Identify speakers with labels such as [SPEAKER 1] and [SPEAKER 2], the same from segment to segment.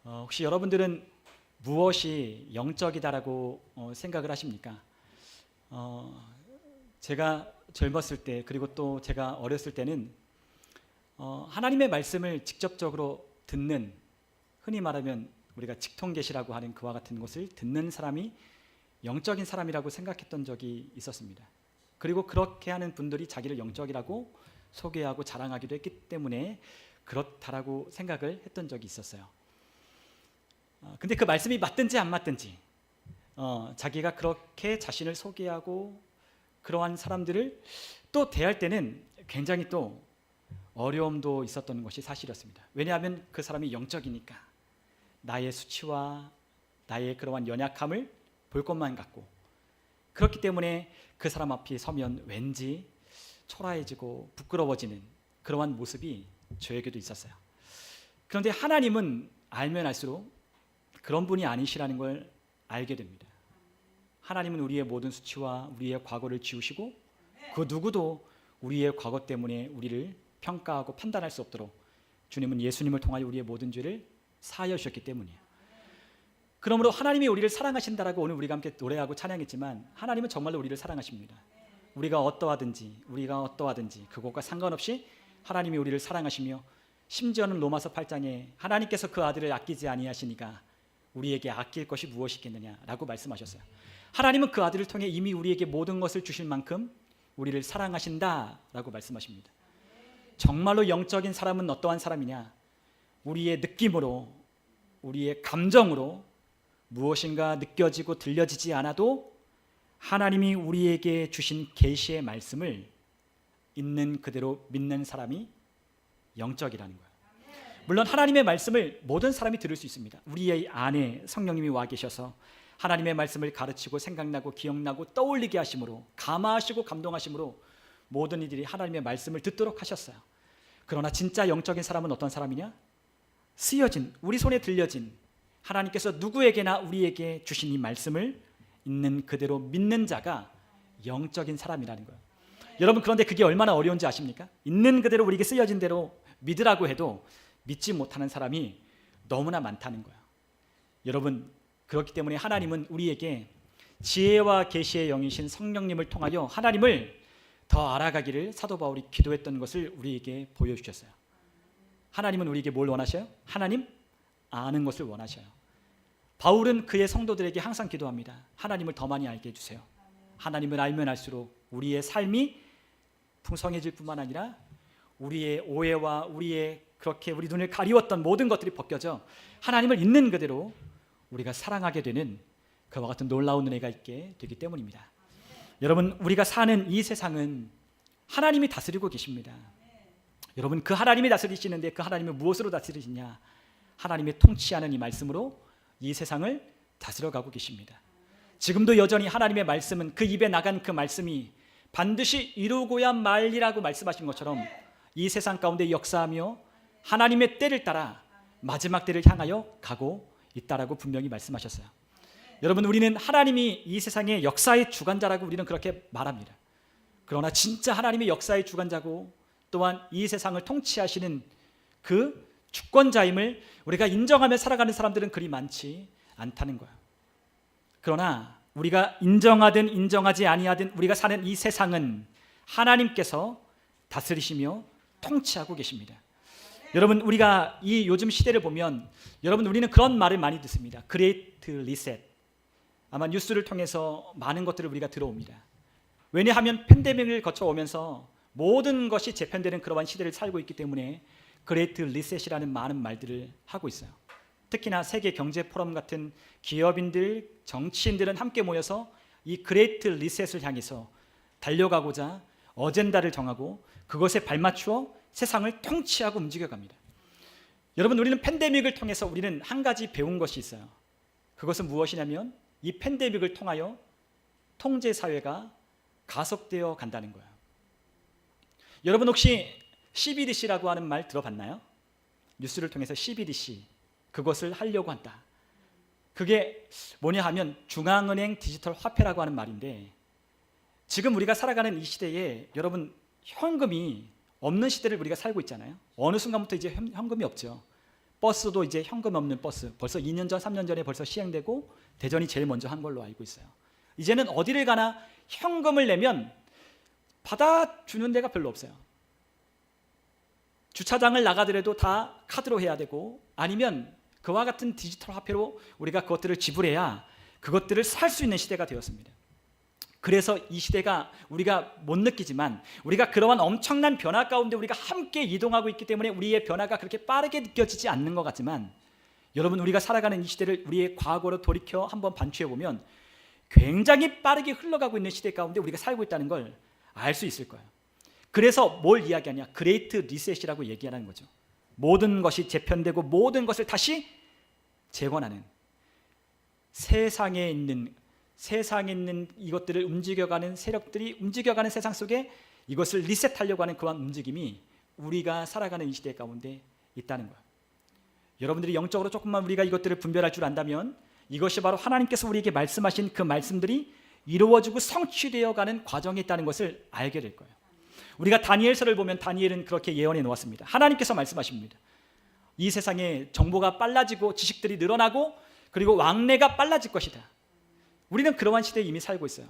[SPEAKER 1] 혹시 여러분들은 무엇이 영적이다라고 생각을 하십니까? 제가 젊었을 때 그리고 또 제가 어렸을 때는 하나님의 말씀을 직접적으로 듣는, 흔히 말하면 우리가 직통계시라고 하는 그와 같은 것을 듣는 사람이 영적인 사람이라고 생각했던 적이 있었습니다. 그리고 그렇게 하는 분들이 자기를 영적이라고 소개하고 자랑하기도 했기 때문에 그렇다라고 생각을 했던 적이 있었어요. 근데 그 말씀이 맞든지 안 맞든지 자기가 그렇게 자신을 소개하고 그러한 사람들을 또 대할 때는 굉장히 또 어려움도 있었던 것이 사실이었습니다. 왜냐하면 그 사람이 영적이니까 나의 수치와 나의 그러한 연약함을 볼 것만 같고, 그렇기 때문에 그 사람 앞에 서면 왠지 초라해지고 부끄러워지는 그러한 모습이 저에게도 있었어요. 그런데 하나님은 알면 알수록 그런 분이 아니시라는 걸 알게 됩니다. 하나님은 우리의 모든 수치와 우리의 과거를 지우시고 그 누구도 우리의 과거 때문에 우리를 평가하고 판단할 수 없도록 주님은 예수님을 통하여 우리의 모든 죄를 사하여 주셨기 때문이에요. 그러므로 하나님이 우리를 사랑하신다라고 오늘 우리가 함께 노래하고 찬양했지만 하나님은 정말로 우리를 사랑하십니다. 우리가 어떠하든지 그것과 상관없이 하나님이 우리를 사랑하시며, 심지어는 로마서 8장에 하나님께서 그 아들을 아끼지 아니하시니까 우리에게 아낄 것이 무엇이겠느냐라고 말씀하셨어요. 하나님은 그 아들을 통해 이미 우리에게 모든 것을 주실 만큼 우리를 사랑하신다라고 말씀하십니다. 정말로 영적인 사람은 어떠한 사람이냐? 우리의 느낌으로, 우리의 감정으로 무엇인가 느껴지고 들려지지 않아도 하나님이 우리에게 주신 계시의 말씀을 있는 그대로 믿는 사람이 영적이라는 거예요. 물론 하나님의 말씀을 모든 사람이 들을 수 있습니다. 우리의 안에 성령님이 와 계셔서 하나님의 말씀을 가르치고 생각나고 기억나고 떠올리게 하심으로, 감화하시고 감동하심으로 모든 이들이 하나님의 말씀을 듣도록 하셨어요. 그러나 진짜 영적인 사람은 어떤 사람이냐? 쓰여진, 우리 손에 들려진 하나님께서 누구에게나 우리에게 주신 이 말씀을 있는 그대로 믿는 자가 영적인 사람이라는 거예요. 여러분, 그런데 그게 얼마나 어려운지 아십니까? 있는 그대로 우리에게 쓰여진 대로 믿으라고 해도 믿지 못하는 사람이 너무나 많다는 거예요. 여러분, 그렇기 때문에 하나님은 우리에게 지혜와 계시의 영이신 성령님을 통하여 하나님을 더 알아가기를 사도 바울이 기도했던 것을 우리에게 보여주셨어요. 하나님은 우리에게 뭘 원하셔요? 하나님 아는 것을 원하셔요. 바울은 그의 성도들에게 항상 기도합니다. 하나님을 더 많이 알게 해주세요. 하나님을 알면 알수록 우리의 삶이 풍성해질 뿐만 아니라 우리의 오해와 우리의 그렇게 우리 눈을 가리웠던 모든 것들이 벗겨져 하나님을 있는 그대로 우리가 사랑하게 되는 그와 같은 놀라운 은혜가 있게 되기 때문입니다. 여러분, 우리가 사는 이 세상은 하나님이 다스리고 계십니다. 여러분, 그 하나님이 다스리시는데 그 하나님은 무엇으로 다스리시냐? 하나님의 통치하는 이 말씀으로 이 세상을 다스려가고 계십니다. 지금도 여전히 하나님의 말씀은, 그 입에 나간 그 말씀이 반드시 이루고야 말리라고 말씀하신 것처럼 이 세상 가운데 역사하며 하나님의 때를 따라 마지막 때를 향하여 가고 있다라고 분명히 말씀하셨어요. 여러분, 우리는 하나님이 이 세상의 역사의 주관자라고 우리는 그렇게 말합니다. 그러나 진짜 하나님의 역사의 주관자고 또한 이 세상을 통치하시는 그 주권자임을 우리가 인정하며 살아가는 사람들은 그리 많지 않다는 거예요. 그러나 우리가 인정하든 인정하지 아니하든 우리가 사는 이 세상은 하나님께서 다스리시며 통치하고 계십니다. 여러분, 우리가 이 요즘 시대를 보면 여러분, 우리는 그런 말을 많이 듣습니다. 그레이트 리셋. 아마 뉴스를 통해서 많은 것들을 우리가 들어옵니다. 왜냐하면 팬데믹을 거쳐오면서 모든 것이 재편되는 그러한 시대를 살고 있기 때문에 그레이트 리셋이라는 많은 말들을 하고 있어요. 특히나 세계 경제 포럼 같은 기업인들, 정치인들은 함께 모여서 이 그레이트 리셋을 향해서 달려가고자 어젠다를 정하고 그것에 발맞추어 세상을 통치하고 움직여갑니다. 여러분, 우리는 팬데믹을 통해서 우리는 한 가지 배운 것이 있어요. 그것은 무엇이냐면 이 팬데믹을 통하여 통제 사회가 가속되어 간다는 거예요. 여러분, 혹시 CBDC라고 하는 말 들어봤나요? 뉴스를 통해서 CBDC, 그것을 하려고 한다. 그게 뭐냐 하면 중앙은행 디지털 화폐라고 하는 말인데, 지금 우리가 살아가는 이 시대에 여러분, 현금이 없는 시대를 우리가 살고 있잖아요. 어느 순간부터 이제 현금이 없죠. 버스도 이제 현금 없는 버스 벌써 2년 전, 3년 전에 벌써 시행되고 대전이 제일 먼저 한 걸로 알고 있어요. 이제는 어디를 가나 현금을 내면 받아주는 데가 별로 없어요. 주차장을 나가더라도 다 카드로 해야 되고 아니면 그와 같은 디지털 화폐로 우리가 그것들을 지불해야 그것들을 살 수 있는 시대가 되었습니다. 그래서 이 시대가 우리가 못 느끼지만 우리가 그러한 엄청난 변화 가운데 우리가 함께 이동하고 있기 때문에 우리의 변화가 그렇게 빠르게 느껴지지 않는 것 같지만 여러분 우리가 살아가는 이 시대를 우리의 과거로 돌이켜 한번 반추해 보면 굉장히 빠르게 흘러가고 있는 시대 가운데 우리가 살고 있다는 걸 알 수 있을 거예요. 그래서 뭘 이야기하냐? 그레이트 리셋이라고 얘기하는 거죠. 모든 것이 재편되고 모든 것을 다시 재건하는 세상에 있는 이것들을 움직여가는 세력들이 움직여가는 세상 속에 이것을 리셋하려고 하는 그런 움직임이 우리가 살아가는 이 시대 가운데 있다는 거예요. 여러분들이 영적으로 조금만 우리가 이것들을 분별할 줄 안다면 이것이 바로 하나님께서 우리에게 말씀하신 그 말씀들이 이루어지고 성취되어가는 과정에 있다는 것을 알게 될 거예요. 우리가 다니엘서를 보면 다니엘은 그렇게 예언해 놓았습니다. 하나님께서 말씀하십니다. 이 세상에 정보가 빨라지고 지식들이 늘어나고 그리고 왕래가 빨라질 것이다. 우리는 그러한 시대에 이미 살고 있어요.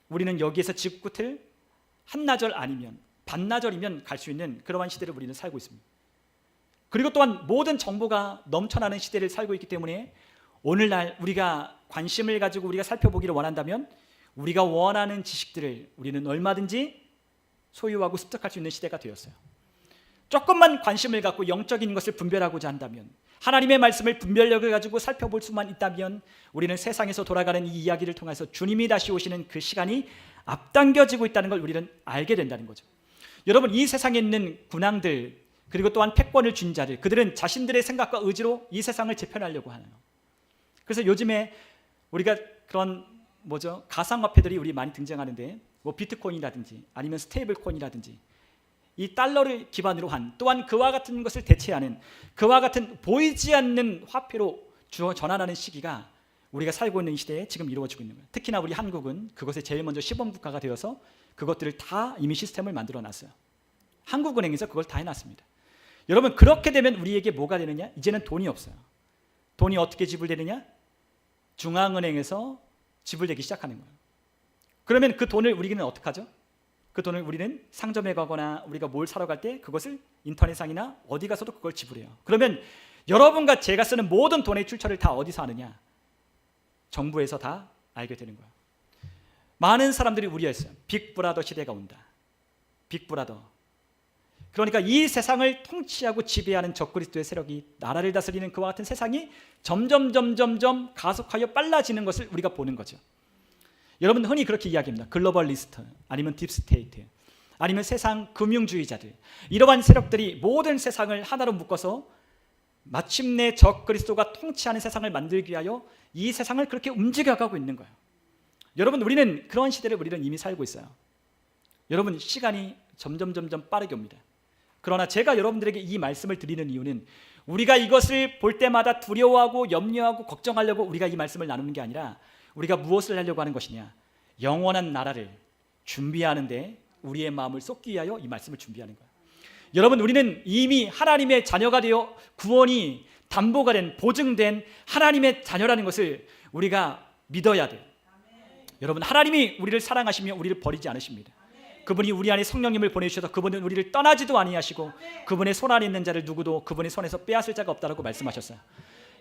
[SPEAKER 1] 우리는 여기에서 지구 끝을 한나절 아니면 반나절이면 갈 수 있는 그러한 시대를 우리는 살고 있습니다. 그리고 또한 모든 정보가 넘쳐나는 시대를 살고 있기 때문에 오늘날 우리가 관심을 가지고 우리가 살펴보기를 원한다면 우리가 원하는 지식들을 우리는 얼마든지 소유하고 습득할 수 있는 시대가 되었어요. 조금만 관심을 갖고 영적인 것을 분별하고자 한다면 하나님의 말씀을 분별력을 가지고 살펴볼 수만 있다면 우리는 세상에서 돌아가는 이 이야기를 통해서 주님이 다시 오시는 그 시간이 앞당겨지고 있다는 걸 우리는 알게 된다는 거죠. 여러분 이 세상에 있는 군왕들 그리고 또한 패권을 쥔 자들 그들은 자신들의 생각과 의지로 이 세상을 재편하려고 하네요. 그래서 요즘에 우리가 그런 가상화폐들이 우리 많이 등장하는데 뭐 비트코인이라든지 아니면 스테이블 코인이라든지 이 달러를 기반으로 한 또한 그와 같은 것을 대체하는 그와 같은 보이지 않는 화폐로 전환하는 시기가 우리가 살고 있는 이 시대에 지금 이루어지고 있는 거예요. 특히나 우리 한국은 그것에 제일 먼저 시범국가가 되어서 그것들을 다 이미 시스템을 만들어 놨어요. 한국은행에서 그걸 다 해놨습니다. 여러분 그렇게 되면 우리에게 뭐가 되느냐? 이제는 돈이 없어요. 돈이 어떻게 지불되느냐? 중앙은행에서 지불되기 시작하는 거예요. 그러면 그 돈을 우리는 어떻게 하죠? 그 돈을 우리는 상점에 가거나 우리가 뭘 사러 갈 때 그것을 인터넷상이나 어디 가서도 그걸 지불해요. 그러면 여러분과 제가 쓰는 모든 돈의 출처를 다 어디서 아느냐? 정부에서 다 알게 되는 거예요. 많은 사람들이 우려했어요. 빅브라더 시대가 온다. 빅브라더. 그러니까 이 세상을 통치하고 지배하는 적그리스도의 세력이 나라를 다스리는 그와 같은 세상이 점점 가속하여 빨라지는 것을 우리가 보는 거죠. 여러분 흔히 그렇게 이야기합니다. 글로벌리스트 아니면 딥스테이트 아니면 세상 금융주의자들 이러한 세력들이 모든 세상을 하나로 묶어서 마침내 적그리스도가 통치하는 세상을 만들기 위하여 이 세상을 그렇게 움직여가고 있는 거예요. 여러분 우리는 그런 시대를 우리는 이미 살고 있어요. 여러분 시간이 점점 빠르게 옵니다. 그러나 제가 여러분들에게 이 말씀을 드리는 이유는 우리가 이것을 볼 때마다 두려워하고 염려하고 걱정하려고 우리가 이 말씀을 나누는 게 아니라 우리가 무엇을 하려고 하는 것이냐? 영원한 나라를 준비하는데 우리의 마음을 쏟기 위하여 이 말씀을 준비하는 거예요. 여러분 우리는 이미 하나님의 자녀가 되어 구원이 담보가 된 보증된 하나님의 자녀라는 것을 우리가 믿어야 돼요. 여러분 하나님이 우리를 사랑하시며 우리를 버리지 않으십니다. 그분이 우리 안에 성령님을 보내주셔서 그분은 우리를 떠나지도 아니하시고 그분의 손 안에 있는 자를 누구도 그분의 손에서 빼앗을 자가 없다라고 말씀하셨어요.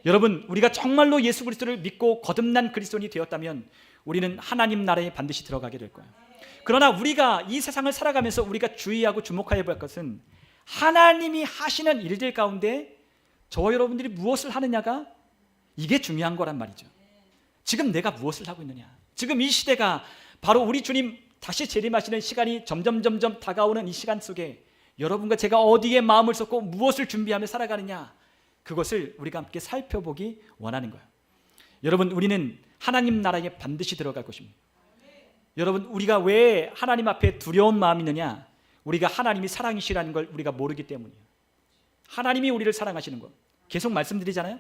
[SPEAKER 1] 여러분 우리가 정말로 예수 그리스도를 믿고 거듭난 그리스도인이 되었다면 우리는 하나님 나라에 반드시 들어가게 될 거예요. 그러나 우리가 이 세상을 살아가면서 우리가 주의하고 주목해야 할 것은 하나님이 하시는 일들 가운데 저와 여러분들이 무엇을 하느냐가 이게 중요한 거란 말이죠. 지금 내가 무엇을 하고 있느냐? 지금 이 시대가 바로 우리 주님 다시 재림하시는 시간이 점점 다가오는 이 시간 속에 여러분과 제가 어디에 마음을 쏟고 무엇을 준비하며 살아가느냐 그것을 우리가 함께 살펴보기 원하는 거예요. 여러분 우리는 하나님 나라에 반드시 들어갈 것입니다. 여러분 우리가 왜 하나님 앞에 두려운 마음이 있느냐? 우리가 하나님이 사랑이시라는 걸 우리가 모르기 때문이에요. 하나님이 우리를 사랑하시는 것 계속 말씀드리잖아요.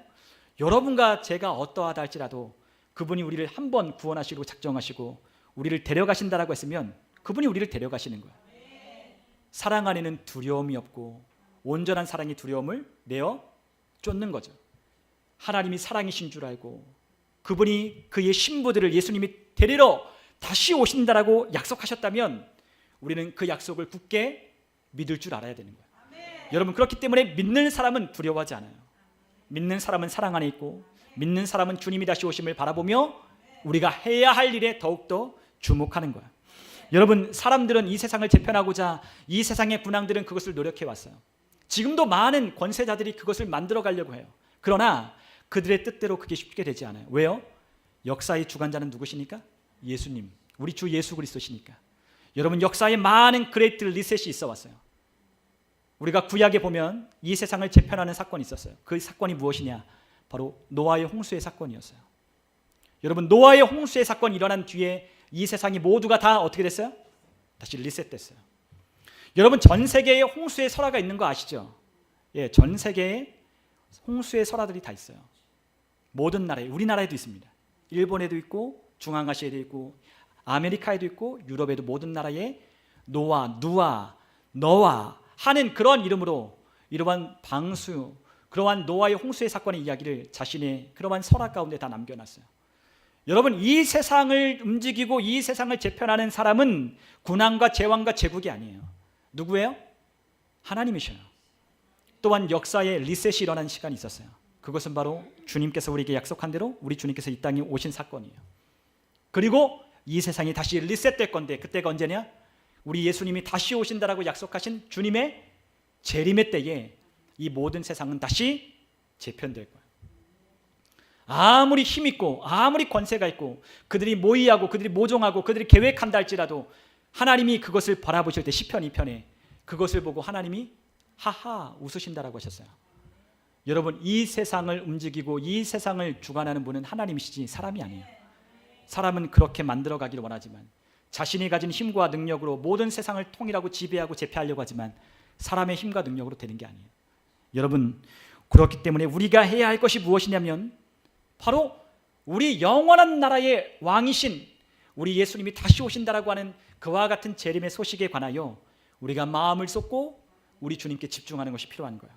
[SPEAKER 1] 여러분과 제가 어떠하다 할지라도 그분이 우리를 한번 구원하시고 작정하시고 우리를 데려가신다라고 했으면 그분이 우리를 데려가시는 거예요. 사랑 안에는 두려움이 없고 온전한 사랑이 두려움을 내어 쫓는 거죠. 하나님이 사랑이신 줄 알고 그분이 그의 신부들을 예수님이 데리러 다시 오신다라고 약속하셨다면 우리는 그 약속을 굳게 믿을 줄 알아야 되는 거예요. 여러분, 그렇기 때문에 믿는 사람은 두려워하지 않아요. 믿는 사람은 사랑 안에 있고 믿는 사람은 주님이 다시 오심을 바라보며 우리가 해야 할 일에 더욱더 주목하는 거예요. 여러분, 사람들은 이 세상을 재편하고자 이 세상의 군왕들은 그것을 노력해 왔어요. 지금도 많은 권세자들이 그것을 만들어 가려고 해요. 그러나 그들의 뜻대로 그게 쉽게 되지 않아요. 왜요? 역사의 주관자는 누구시니까? 예수님, 우리 주 예수 그리스도시니까. 여러분, 역사에 많은 그레이트 리셋이 있어 왔어요. 우리가 구약에 보면 이 세상을 재편하는 사건이 있었어요. 그 사건이 무엇이냐? 바로 노아의 홍수의 사건이었어요. 여러분, 노아의 홍수의 사건이 일어난 뒤에 이 세상이 모두가 다 어떻게 됐어요? 다시 리셋됐어요. 여러분, 전 세계에 홍수의 설화가 있는 거 아시죠? 예, 전 세계에 홍수의 설화들이 다 있어요. 모든 나라에, 우리나라에도 있습니다. 일본에도 있고 중앙아시아에도 있고 아메리카에도 있고 유럽에도 모든 나라에 노아, 누아, 너아 하는 그런 이름으로 이러한 방수, 그러한 노아의 홍수의 사건의 이야기를 자신의 그러한 설화 가운데 다 남겨놨어요. 여러분, 이 세상을 움직이고 이 세상을 재편하는 사람은 군왕과 제왕과 제국이 아니에요. 누구예요? 하나님이셔요. 또한 역사에 리셋이 일어난 시간이 있었어요. 그것은 바로 주님께서 우리에게 약속한 대로 우리 주님께서 이 땅에 오신 사건이에요. 그리고 이 세상이 다시 리셋될 건데 그때가 언제냐? 우리 예수님이 다시 오신다라고 약속하신 주님의 재림의 때에 이 모든 세상은 다시 재편될 거예요. 아무리 힘 있고 아무리 권세가 있고 그들이 모의하고 그들이 모종하고 그들이 계획한다 할지라도 하나님이 그것을 바라보실 때 시편 2편에 그것을 보고 하나님이 하하 웃으신다라고 하셨어요. 여러분, 이 세상을 움직이고 이 세상을 주관하는 분은 하나님이시지 사람이 아니에요. 사람은 그렇게 만들어가기를 원하지만 자신이 가진 힘과 능력으로 모든 세상을 통일하고 지배하고 제패하려고 하지만 사람의 힘과 능력으로 되는 게 아니에요. 여러분, 그렇기 때문에 우리가 해야 할 것이 무엇이냐면 바로 우리 영원한 나라의 왕이신 우리 예수님이 다시 오신다라고 하는 그와 같은 재림의 소식에 관하여 우리가 마음을 쏟고 우리 주님께 집중하는 것이 필요한 거예요.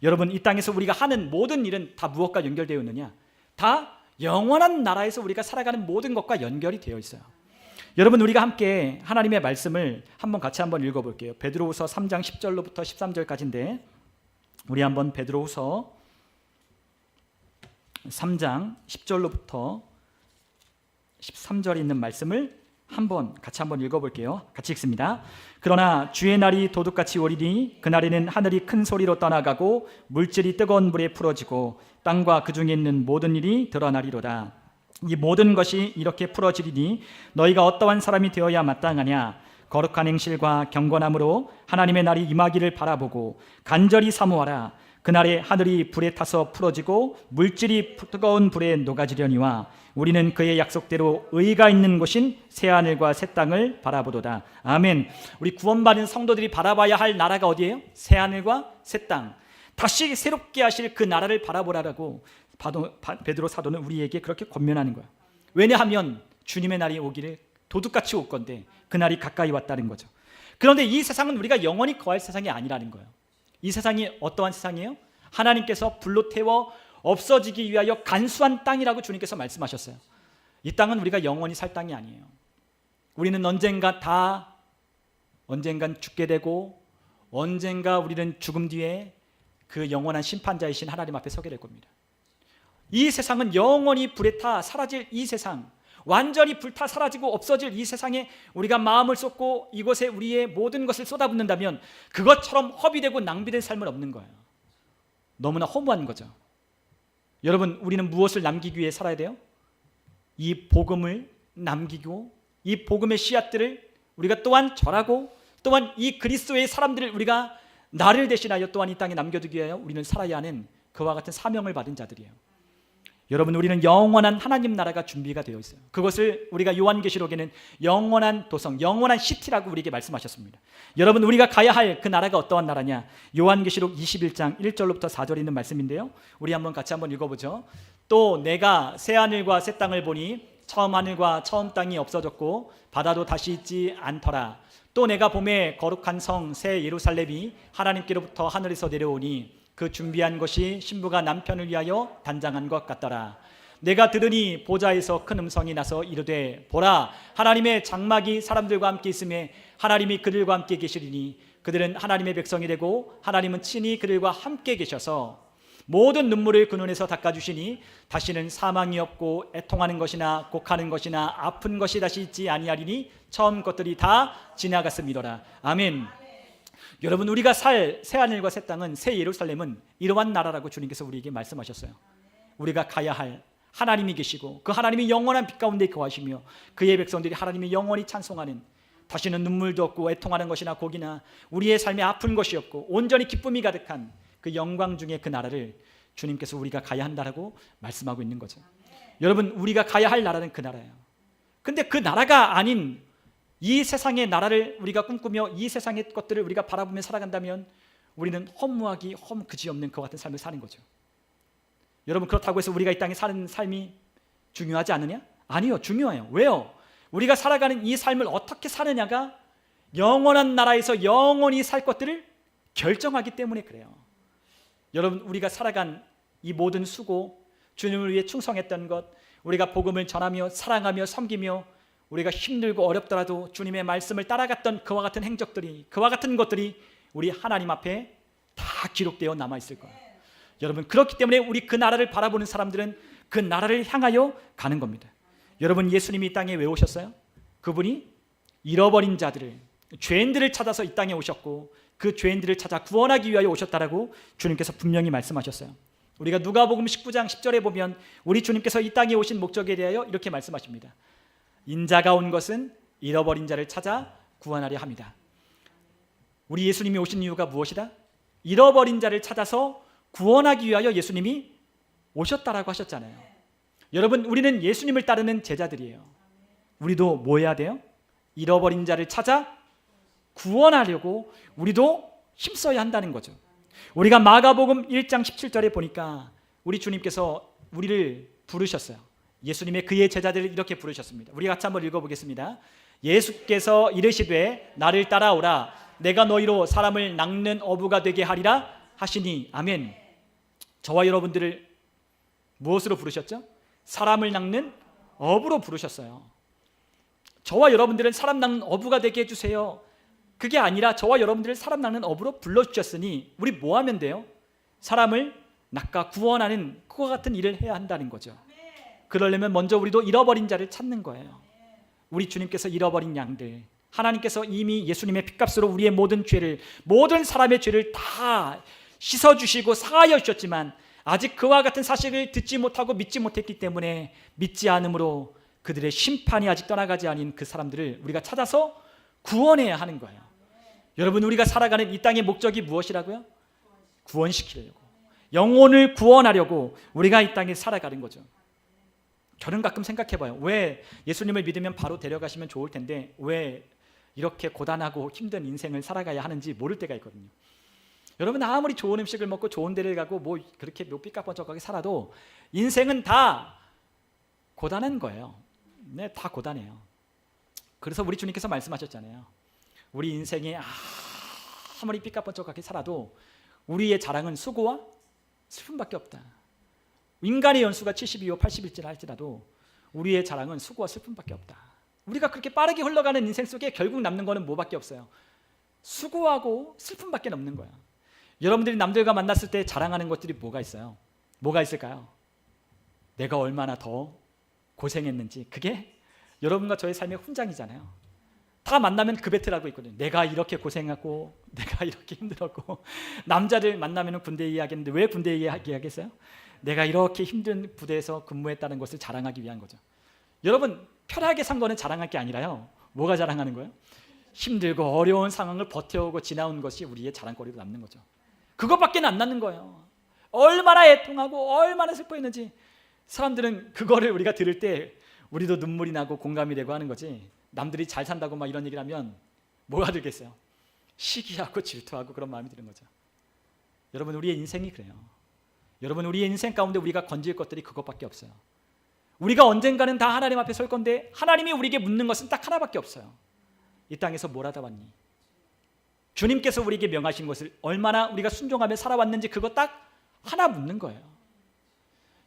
[SPEAKER 1] 여러분, 이 땅에서 우리가 하는 모든 일은 다 무엇과 연결되어 있느냐? 다 영원한 나라에서 우리가 살아가는 모든 것과 연결이 되어 있어요. 여러분, 우리가 함께 하나님의 말씀을 같이 한번 읽어볼게요. 베드로후서 3장 10절로부터 13절까지인데 우리 한번 베드로후서 3장 10절로부터 13절에 있는 말씀을 같이 한번 읽어볼게요. 같이 읽습니다. 그러나 주의 날이 도둑같이 오리니 그날에는 하늘이 큰 소리로 떠나가고 물질이 뜨거운 불에 풀어지고 땅과 그 중에 있는 모든 일이 드러나리로다. 이 모든 것이 이렇게 풀어지리니 너희가 어떠한 사람이 되어야 마땅하냐? 거룩한 행실과 경건함으로 하나님의 날이 임하기를 바라보고 간절히 사모하라. 그날에 하늘이 불에 타서 풀어지고 물질이 뜨거운 불에 녹아지려니와 우리는 그의 약속대로 의가 있는 곳인 새하늘과 새 땅을 바라보도다. 아멘. 우리 구원받은 성도들이 바라봐야 할 나라가 어디예요? 새하늘과 새 땅. 다시 새롭게 하실 그 나라를 바라보라라고 베드로 사도는 우리에게 그렇게 권면하는 거야. 왜냐하면 주님의 날이 오기를 도둑같이 올 건데 그 날이 가까이 왔다는 거죠. 그런데 이 세상은 우리가 영원히 거할 세상이 아니라는 거예요. 이 세상이 어떠한 세상이에요? 하나님께서 불로 태워 없어지기 위하여 간수한 땅이라고 주님께서 말씀하셨어요. 이 땅은 우리가 영원히 살 땅이 아니에요. 우리는 언젠간 죽게 되고 언젠가 우리는 죽음 뒤에 그 영원한 심판자이신 하나님 앞에 서게 될 겁니다. 이 세상은 영원히 불에 타 사라질 이 세상, 완전히 불타 사라지고 없어질 이 세상에 우리가 마음을 쏟고 이곳에 우리의 모든 것을 쏟아붓는다면 그것처럼 허비되고 낭비된 삶은 없는 거예요. 너무나 허무한 거죠. 여러분, 우리는 무엇을 남기기 위해 살아야 돼요? 이 복음을 남기고 이 복음의 씨앗들을 우리가 또한 절하고 또한 이 그리스도의 사람들을 우리가 나를 대신하여 또한 이 땅에 남겨두기 위하여 우리는 살아야 하는 그와 같은 사명을 받은 자들이에요. 여러분, 우리는 영원한 하나님 나라가 준비가 되어 있어요. 그것을 우리가 요한계시록에는 영원한 도성, 영원한 시티라고 우리에게 말씀하셨습니다. 여러분, 우리가 가야 할 그 나라가 어떠한 나라냐? 요한계시록 21장 1절로부터 4절에 있는 말씀인데요. 우리 같이 한번 읽어보죠. 또 내가 새 하늘과 새 땅을 보니 처음 하늘과 처음 땅이 없어졌고 바다도 다시 있지 않더라. 또 내가 봄에 거룩한 성 새 예루살렘이 하나님께로부터 하늘에서 내려오니 그 준비한 것이 신부가 남편을 위하여 단장한 것 같더라. 내가 들으니 보좌에서 큰 음성이 나서 이르되 보라 하나님의 장막이 사람들과 함께 있음에 하나님이 그들과 함께 계시리니 그들은 하나님의 백성이 되고 하나님은 친히 그들과 함께 계셔서 모든 눈물을 그 눈에서 닦아주시니 다시는 사망이 없고 애통하는 것이나 곡하는 것이나 아픈 것이 다시 있지 아니하리니 처음 것들이 다 지나갔음이로라. 아멘. 여러분, 우리가 살 새하늘과 새 땅은, 새 예루살렘은 이러한 나라라고 주님께서 우리에게 말씀하셨어요. 우리가 가야 할 하나님이 계시고 그 하나님이 영원한 빛 가운데 거하시며 그의 백성들이 하나님이 영원히 찬송하는, 다시는 눈물도 없고 애통하는 것이나 곡이나 우리의 삶에 아픈 것이 없고 온전히 기쁨이 가득한 그 영광 중에 그 나라를 주님께서 우리가 가야 한다라고 말씀하고 있는 거죠. 여러분, 우리가 가야 할 나라는 그 나라예요. 근데 그 나라가 아닌 이 세상의 나라를 우리가 꿈꾸며 이 세상의 것들을 우리가 바라보며 살아간다면 우리는 허무하기 그지없는 그와 같은 삶을 사는 거죠. 여러분, 그렇다고 해서 우리가 이 땅에 사는 삶이 중요하지 않느냐? 아니요, 중요해요. 왜요? 우리가 살아가는 이 삶을 어떻게 사느냐가 영원한 나라에서 영원히 살 것들을 결정하기 때문에 그래요. 여러분, 우리가 살아간 이 모든 수고, 주님을 위해 충성했던 것, 우리가 복음을 전하며 사랑하며 섬기며 우리가 힘들고 어렵더라도 주님의 말씀을 따라갔던 그와 같은 행적들이, 그와 같은 것들이 우리 하나님 앞에 다 기록되어 남아있을 거예요. 여러분, 그렇기 때문에 우리 그 나라를 바라보는 사람들은 그 나라를 향하여 가는 겁니다. 여러분, 예수님이 이 땅에 왜 오셨어요? 그분이 잃어버린 자들을, 죄인들을 찾아서 이 땅에 오셨고 그 죄인들을 찾아 구원하기 위하여 오셨다라고 주님께서 분명히 말씀하셨어요. 우리가 누가복음 19장 10절에 보면 우리 주님께서 이 땅에 오신 목적에 대하여 이렇게 말씀하십니다. 인자가 온 것은 잃어버린 자를 찾아 구원하려 합니다. 우리 예수님이 오신 이유가 무엇이다? 잃어버린 자를 찾아서 구원하기 위하여 예수님이 오셨다라고 하셨잖아요. 여러분, 우리는 예수님을 따르는 제자들이에요. 우리도 뭐 해야 돼요? 잃어버린 자를 찾아 구원하려고 우리도 힘써야 한다는 거죠. 우리가 마가복음 1장 17절에 보니까 우리 주님께서 우리를 부르셨어요. 예수님의 그의 제자들을 이렇게 부르셨습니다. 우리 같이 한번 읽어보겠습니다. 예수께서 이르시되 나를 따라오라 내가 너희로 사람을 낚는 어부가 되게 하리라 하시니. 아멘. 저와 여러분들을 무엇으로 부르셨죠? 사람을 낚는 어부로 부르셨어요. 저와 여러분들은 사람 낚는 어부가 되게 해주세요. 그게 아니라 저와 여러분들을 사람 낚는 어부로 불러주셨으니 우리 뭐 하면 돼요? 사람을 낚아 구원하는 그와 같은 일을 해야 한다는 거죠. 그러려면 먼저 우리도 잃어버린 자를 찾는 거예요. 우리 주님께서 잃어버린 양들, 하나님께서 이미 예수님의 핏값으로 우리의 모든 죄를, 모든 사람의 죄를 다 씻어주시고 사하여 주셨지만 아직 그와 같은 사실을 듣지 못하고 믿지 못했기 때문에 믿지 않음으로 그들의 심판이 아직 떠나가지 않은 그 사람들을 우리가 찾아서 구원해야 하는 거예요. 여러분, 우리가 살아가는 이 땅의 목적이 무엇이라고요? 구원시키려고, 영혼을 구원하려고 우리가 이 땅에 살아가는 거죠. 저는 가끔 생각해봐요. 왜 예수님을 믿으면 바로 데려가시면 좋을 텐데 왜 이렇게 고단하고 힘든 인생을 살아가야 하는지 모를 때가 있거든요. 여러분, 아무리 좋은 음식을 먹고 좋은 데를 가고 뭐 그렇게 삐까뻔쩍하게 살아도 인생은 다 고단한 거예요. 네, 다 고단해요. 그래서 우리 주님께서 말씀하셨잖아요. 우리 인생에 아무리 삐까뻔쩍하게 살아도 우리의 자랑은 수고와 슬픔밖에 없다. 인간의 연수가 72와 80일지라 할지라도 우리의 자랑은 수고와 슬픔밖에 없다. 우리가 그렇게 빠르게 흘러가는 인생 속에 결국 남는 거는 뭐밖에 없어요? 수고하고 슬픔밖에 없는 거야. 여러분들이 남들과 만났을 때 자랑하는 것들이 뭐가 있어요? 뭐가 있을까요? 내가 얼마나 더 고생했는지. 그게 여러분과 저의 삶의 훈장이잖아요. 다 만나면 그 배틀하고 있거든요. 내가 이렇게 고생하고 내가 이렇게 힘들었고. 남자들 만나면 군대 이야기하는데 왜 군대 이야기하겠어요? 내가 이렇게 힘든 부대에서 근무했다는 것을 자랑하기 위한 거죠. 여러분, 편하게 산 거는 자랑할 게 아니라요. 뭐가 자랑하는 거예요? 힘들고 어려운 상황을 버텨오고 지나온 것이 우리의 자랑거리로 남는 거죠. 그것밖에 안 남는 거예요. 얼마나 애통하고 얼마나 슬퍼했는지. 사람들은 그거를 우리가 들을 때 우리도 눈물이 나고 공감이 되고 하는 거지. 남들이 잘 산다고 막 이런 얘기를 하면 뭐가 들겠어요? 시기하고 질투하고 그런 마음이 드는 거죠. 여러분, 우리의 인생이 그래요. 여러분, 우리의 인생 가운데 우리가 건질 것들이 그것밖에 없어요. 우리가 언젠가는 다 하나님 앞에 설 건데 하나님이 우리에게 묻는 것은 딱 하나밖에 없어요. 이 땅에서 뭘 하다 왔니? 주님께서 우리에게 명하신 것을 얼마나 우리가 순종하며 살아왔는지 그거 딱 하나 묻는 거예요.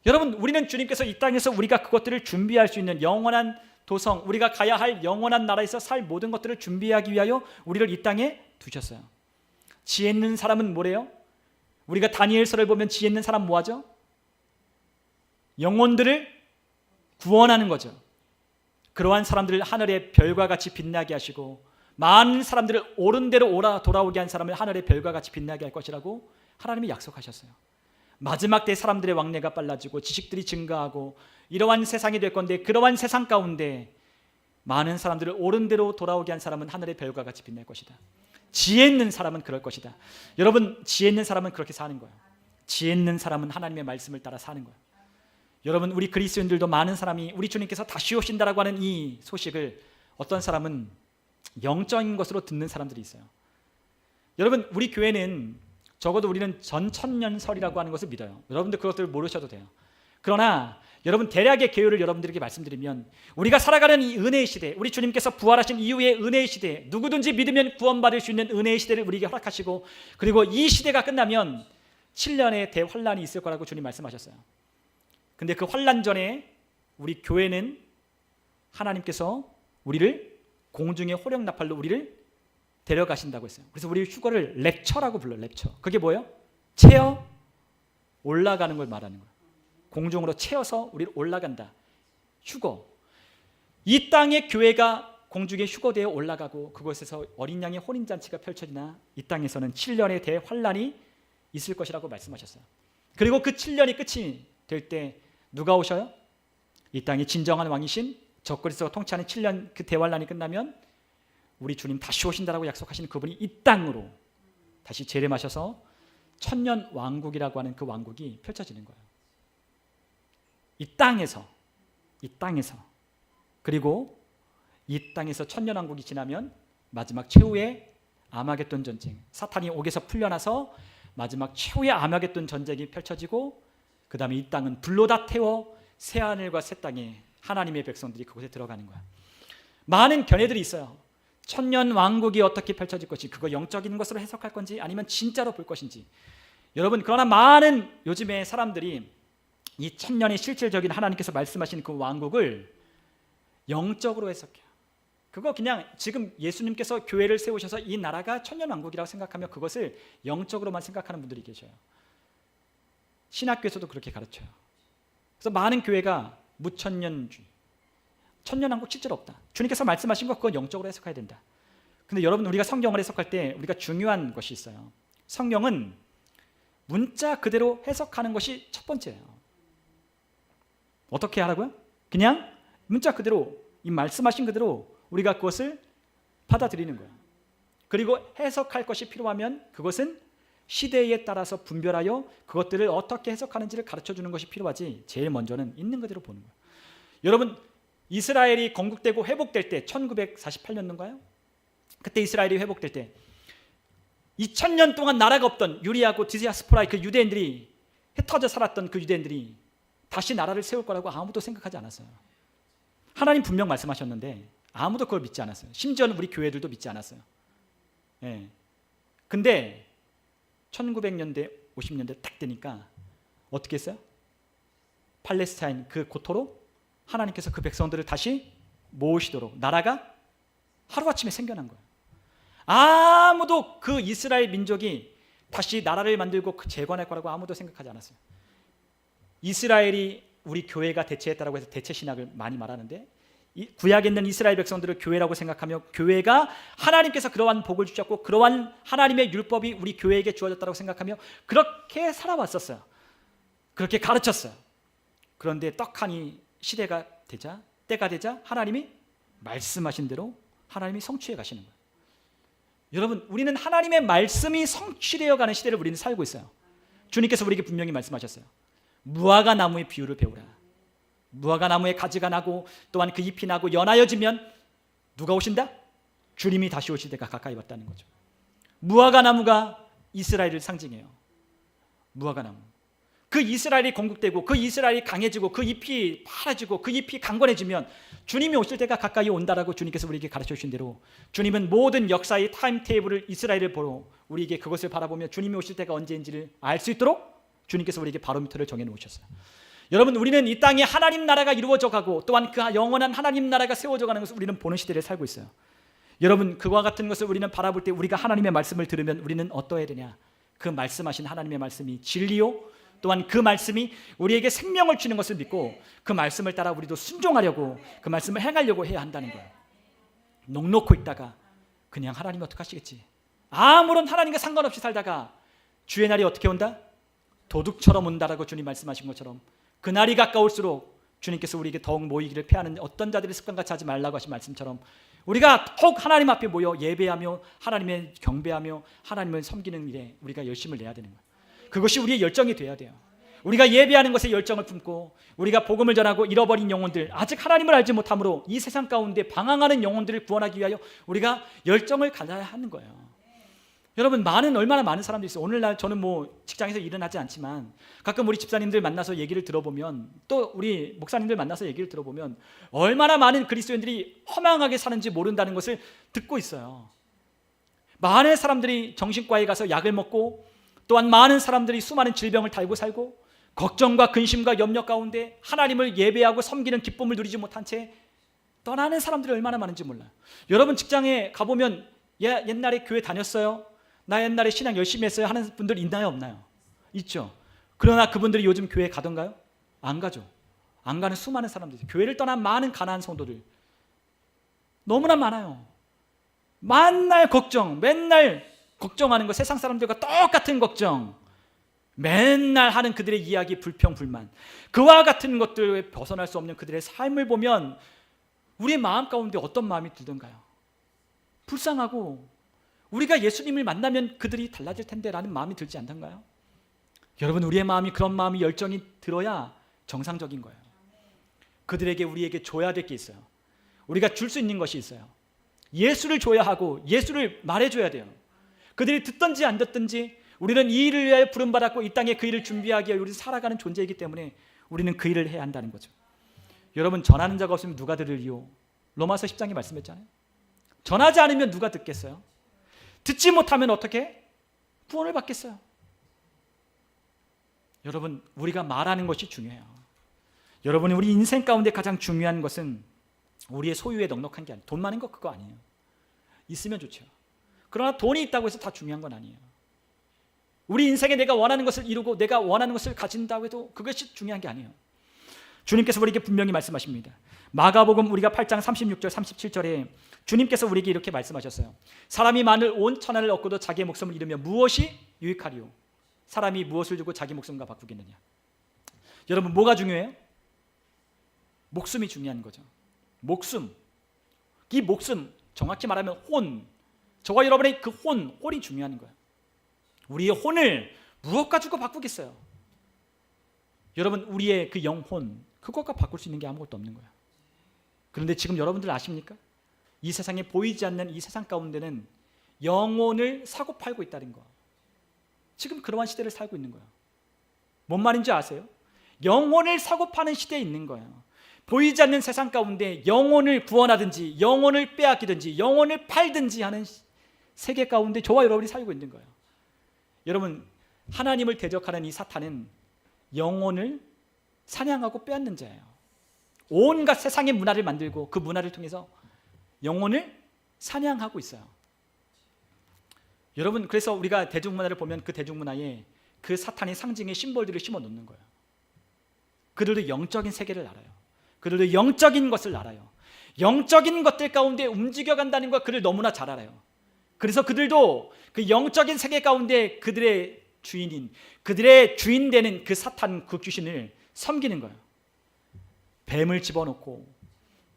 [SPEAKER 1] 여러분, 우리는 주님께서 이 땅에서 우리가 그것들을 준비할 수 있는 영원한 도성, 우리가 가야 할 영원한 나라에서 살 모든 것들을 준비하기 위하여 우리를 이 땅에 두셨어요. 지혜 있는 사람은 뭐래요? 우리가 다니엘서를 보면 지혜 있는 사람 뭐하죠? 영혼들을 구원하는 거죠. 그러한 사람들을 하늘의 별과 같이 빛나게 하시고 많은 사람들을 옳은 대로 돌아오게 한 사람을 하늘의 별과 같이 빛나게 할 것이라고 하나님이 약속하셨어요. 마지막 때 사람들의 왕래가 빨라지고 지식들이 증가하고 이러한 세상이 될 건데, 그러한 세상 가운데 많은 사람들을 옳은 대로 돌아오게 한 사람은 하늘의 별과 같이 빛날 것이다. 지혜 있는 사람은 그럴 것이다. 여러분, 지혜 있는 사람은 그렇게 사는 거예요. 지혜 있는 사람은 하나님의 말씀을 따라 사는 거예요. 여러분, 우리 그리스도인들도 많은 사람이 우리 주님께서 다시 오신다라고 하는 이 소식을 어떤 사람은 영적인 것으로 듣는 사람들이 있어요. 여러분, 우리 교회는 적어도 우리는 전천년설이라고 하는 것을 믿어요. 여러분들 그것들을 모르셔도 돼요. 그러나 여러분, 대략의 개요를 여러분들에게 말씀드리면 우리가 살아가는 이 은혜의 시대, 우리 주님께서 부활하신 이후의 은혜의 시대, 누구든지 믿으면 구원받을 수 있는 은혜의 시대를 우리에게 허락하시고, 그리고 이 시대가 끝나면 7년의 대환란이 있을 거라고 주님 말씀하셨어요. 근데 그 환란 전에 우리 교회는 하나님께서 우리를 공중의 호령나팔로 우리를 데려가신다고 했어요. 그래서 우리 휴거를 랩처라고 불러요. 랩처. 그게 뭐예요? 채어 올라가는 걸 말하는 거예요. 공중으로 채워서 우리를 올라간다. 휴거. 이 땅의 교회가 공중의 휴거대에 올라가고 그곳에서 어린 양의 혼인잔치가 펼쳐지나 이 땅에서는 7년의 대환란이 있을 것이라고 말씀하셨어요. 그리고 그 7년이 끝이 될 때 누가 오셔요? 이 땅의 진정한 왕이신 적그리스도가 통치하는 7년 그 대환란이 끝나면 우리 주님 다시 오신다라고 약속하시는 그분이 이 땅으로 다시 재림하셔서 천년 왕국이라고 하는 그 왕국이 펼쳐지는 거예요. 이 땅에서 그리고 이 땅에서 천년 왕국이 지나면 마지막 최후의 아마겟돈 전쟁, 사탄이 옥에서 풀려나서 마지막 최후의 아마겟돈 전쟁이 펼쳐지고, 그 다음에 이 땅은 불로 다 태워 새하늘과 새 땅에 하나님의 백성들이 그곳에 들어가는 거야. 많은 견해들이 있어요. 천년 왕국이 어떻게 펼쳐질 것인지, 그거 영적인 것으로 해석할 건지 아니면 진짜로 볼 것인지. 여러분, 그러나 많은 요즘의 사람들이 이 천년의 실질적인 하나님께서 말씀하신 그 왕국을 영적으로 해석해요. 그거 그냥 지금 예수님께서 교회를 세우셔서 이 나라가 천년 왕국이라고 생각하며 그것을 영적으로만 생각하는 분들이 계셔요. 신학교에서도 그렇게 가르쳐요. 그래서 많은 교회가 무천년주의, 천년 왕국 실제로 없다. 주님께서 말씀하신 거 그건 영적으로 해석해야 된다. 근데 여러분, 우리가 성경을 해석할 때 우리가 중요한 것이 있어요. 성경은 문자 그대로 해석하는 것이 첫 번째예요. 어떻게 하라고요? 그냥 문자 그대로, 이 말씀하신 그대로 우리가 그것을 받아들이는 거예요. 그리고 해석할 것이 필요하면 그것은 시대에 따라서 분별하여 그것들을 어떻게 해석하는지를 가르쳐주는 것이 필요하지, 제일 먼저는 있는 그대로 보는 거예요. 여러분, 이스라엘이 건국되고 회복될 때 1948년도인가요? 그때 이스라엘이 회복될 때 2000년 동안 나라가 없던 유리하고 디아스포라의 그 유대인들이, 흩어져 살았던 그 유대인들이 다시 나라를 세울 거라고 아무도 생각하지 않았어요. 하나님 분명 말씀하셨는데 아무도 그걸 믿지 않았어요. 심지어는 우리 교회들도 믿지 않았어요. 예. 근데 1900년대, 50년대 딱 되니까 어떻게 했어요? 팔레스타인 그 고토로 하나님께서 그 백성들을 다시 모으시도록 나라가 하루아침에 생겨난 거예요. 아무도 그 이스라엘 민족이 다시 나라를 만들고 재건할 거라고 아무도 생각하지 않았어요. 이스라엘이 우리 교회가 대체했다라고 해서 대체 신학을 많이 말하는데, 구약에 있는 이스라엘 백성들을 교회라고 생각하며 교회가 하나님께서 그러한 복을 주셨고 그러한 하나님의 율법이 우리 교회에게 주어졌다고 생각하며 그렇게 살아왔었어요. 그렇게 가르쳤어요. 그런데 떡하니 시대가 되자, 때가 되자 하나님이 말씀하신 대로 하나님이 성취해 가시는 거예요. 여러분, 우리는 하나님의 말씀이 성취되어 가는 시대를 우리는 살고 있어요. 주님께서 우리에게 분명히 말씀하셨어요. 무화과 나무의 비유를 배우라. 무화과 나무에 가지가 나고 또한 그 잎이 나고 연하여지면 누가 오신다? 주님이 다시 오실 때가 가까이 왔다는 거죠. 무화과 나무가 이스라엘을 상징해요. 무화과 나무. 그 이스라엘이 건국되고 그 이스라엘이 강해지고 그 잎이 파라지고 그 잎이 강건해지면 주님이 오실 때가 가까이 온다라고 주님께서 우리에게 가르쳐 주신 대로 주님은 모든 역사의 타임테이블을 이스라엘을 보러 우리에게 그것을 바라보며 주님이 오실 때가 언제인지를 알 수 있도록 주님께서 우리에게 바로미터를 정해놓으셨어요. 여러분, 우리는 이 땅에 하나님 나라가 이루어져 가고 또한 그 영원한 하나님 나라가 세워져 가는 것을 우리는 보는 시대를 살고 있어요. 여러분, 그와 같은 것을 우리는 바라볼 때 우리가 하나님의 말씀을 들으면 우리는 어떠해야 되냐? 그 말씀하신 하나님의 말씀이 진리요, 또한 그 말씀이 우리에게 생명을 주는 것을 믿고 그 말씀을 따라 우리도 순종하려고 그 말씀을 행하려고 해야 한다는 거예요. 넋놓고 있다가 그냥 하나님 어떡하시겠지? 아무런 하나님과 상관없이 살다가 주의 날이 어떻게 온다? 도둑처럼 온다라고 주님 말씀하신 것처럼 그날이 가까울수록 주님께서 우리에게 더욱 모이기를 피하는 어떤 자들의 습관같이 하지 말라고 하신 말씀처럼 우리가 더욱 하나님 앞에 모여 예배하며 하나님의 경배하며 하나님을 섬기는 일에 우리가 열심을 내야 되는 거예요. 그것이 우리의 열정이 돼야 돼요. 우리가 예배하는 것에 열정을 품고 우리가 복음을 전하고 잃어버린 영혼들, 아직 하나님을 알지 못함으로 이 세상 가운데 방황하는 영혼들을 구원하기 위하여 우리가 열정을 가져야 하는 거예요. 여러분, 얼마나 많은 사람들이 있어요. 오늘날 저는 직장에서 일은 하지 않지만 가끔 우리 집사님들 만나서 얘기를 들어보면, 또 우리 목사님들 만나서 얘기를 들어보면 얼마나 많은 그리스도인들이 허망하게 사는지 모른다는 것을 듣고 있어요. 많은 사람들이 정신과에 가서 약을 먹고, 또한 많은 사람들이 수많은 질병을 달고 살고 걱정과 근심과 염려 가운데 하나님을 예배하고 섬기는 기쁨을 누리지 못한 채 떠나는 사람들이 얼마나 많은지 몰라요. 여러분, 직장에 가보면 옛날에 교회 다녔어요, 나 옛날에 신앙 열심히 했어요 하는 분들 있나요, 없나요? 있죠. 그러나 그분들이 요즘 교회 가던가요? 안 가죠. 안 가는 수많은 사람들이, 교회를 떠난 많은 가난한 성도들 너무나 많아요. 맨날 걱정하는 거, 세상 사람들과 똑같은 걱정, 맨날 하는 그들의 이야기, 불평, 불만, 그와 같은 것들에 벗어날 수 없는 그들의 삶을 보면 우리의 마음 가운데 어떤 마음이 들던가요? 불쌍하고 우리가 예수님을 만나면 그들이 달라질 텐데 라는 마음이 들지 않던가요? 여러분, 우리의 마음이 그런 마음이 열정이 들어야 정상적인 거예요. 그들에게 우리에게 줘야 될 게 있어요. 우리가 줄 수 있는 것이 있어요. 예수를 줘야 하고 예수를 말해줘야 돼요. 그들이 듣든지 안 듣든지 우리는 이 일을 위하여 부름받았고 이 땅에 그 일을 준비하기 위해 우리는 살아가는 존재이기 때문에 우리는 그 일을 해야 한다는 거죠. 여러분, 전하는 자가 없으면 누가 들으리요? 로마서 10장에 말씀했잖아요. 전하지 않으면 누가 듣겠어요? 듣지 못하면 어떻게 구원을 받겠어요? 여러분, 우리가 말하는 것이 중요해요. 여러분, 우리 인생 가운데 가장 중요한 것은 우리의 소유에 넉넉한 게 아니에요. 돈 많은 거 그거 아니에요. 있으면 좋죠. 그러나 돈이 있다고 해서 다 중요한 건 아니에요. 우리 인생에 내가 원하는 것을 이루고 내가 원하는 것을 가진다고 해도 그것이 중요한 게 아니에요. 주님께서 우리에게 분명히 말씀하십니다. 마가복음 우리가 8장 36절 37절에 주님께서 우리에게 이렇게 말씀하셨어요. 사람이 만일 온 천하를 얻고도 자기의 목숨을 잃으면 무엇이 유익하리요? 사람이 무엇을 주고 자기 목숨과 바꾸겠느냐? 여러분, 뭐가 중요해요? 목숨이 중요한 거죠. 목숨. 이 목숨, 정확히 말하면 혼. 저와 여러분의 그 혼이 중요한 거예요. 우리의 혼을 무엇 가지고 바꾸겠어요? 여러분, 우리의 그 영혼, 그것과 바꿀 수 있는 게 아무것도 없는 거예요. 그런데 지금 여러분들 아십니까? 이 세상에 보이지 않는 이 세상 가운데는 영혼을 사고 팔고 있다는 거. 지금 그러한 시대를 살고 있는 거예요. 뭔 말인지 아세요? 영혼을 사고 파는 시대에 있는 거예요. 보이지 않는 세상 가운데 영혼을 구원하든지 영혼을 빼앗기든지 영혼을 팔든지 하는 세계 가운데 저와 여러분이 살고 있는 거예요. 여러분, 하나님을 대적하는 이 사탄은 영혼을 사냥하고 빼앗는 자예요. 온갖 세상의 문화를 만들고 그 문화를 통해서 영혼을 사냥하고 있어요. 여러분, 그래서 우리가 대중문화를 보면 그 대중문화에 그 사탄의 상징의 심볼들을 심어 놓는 거예요. 그들도 영적인 세계를 알아요. 그들도 영적인 것을 알아요. 영적인 것들 가운데 움직여간다는 걸 그들 너무나 잘 알아요. 그래서 그들도 그 영적인 세계 가운데 그들의 주인 되는 그 사탄, 그 귀신을 섬기는 거예요. 뱀을 집어넣고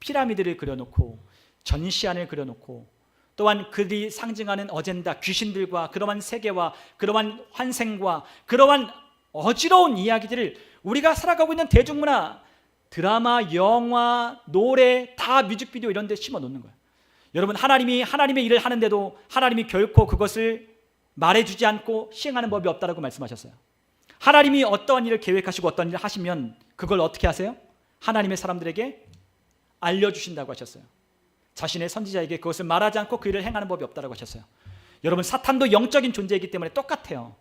[SPEAKER 1] 피라미드를 그려놓고 전시안을 그려놓고 또한 그들이 상징하는 어젠다, 귀신들과 그러한 세계와 그러한 환생과 그러한 어지러운 이야기들을 우리가 살아가고 있는 대중문화, 드라마, 영화, 노래, 다 뮤직비디오 이런 데 심어놓는 거예요. 여러분, 하나님이 하나님의 일을 하는데도 하나님이 결코 그것을 말해주지 않고 시행하는 법이 없다라고 말씀하셨어요. 하나님이 어떠한 일을 계획하시고 어떤 일을 하시면 그걸 어떻게 하세요? 하나님의 사람들에게 알려주신다고 하셨어요. 자신의 선지자에게 그것을 말하지 않고 그 일을 행하는 법이 없다고 하셨어요. 여러분, 사탄도 영적인 존재이기 때문에 똑같아요.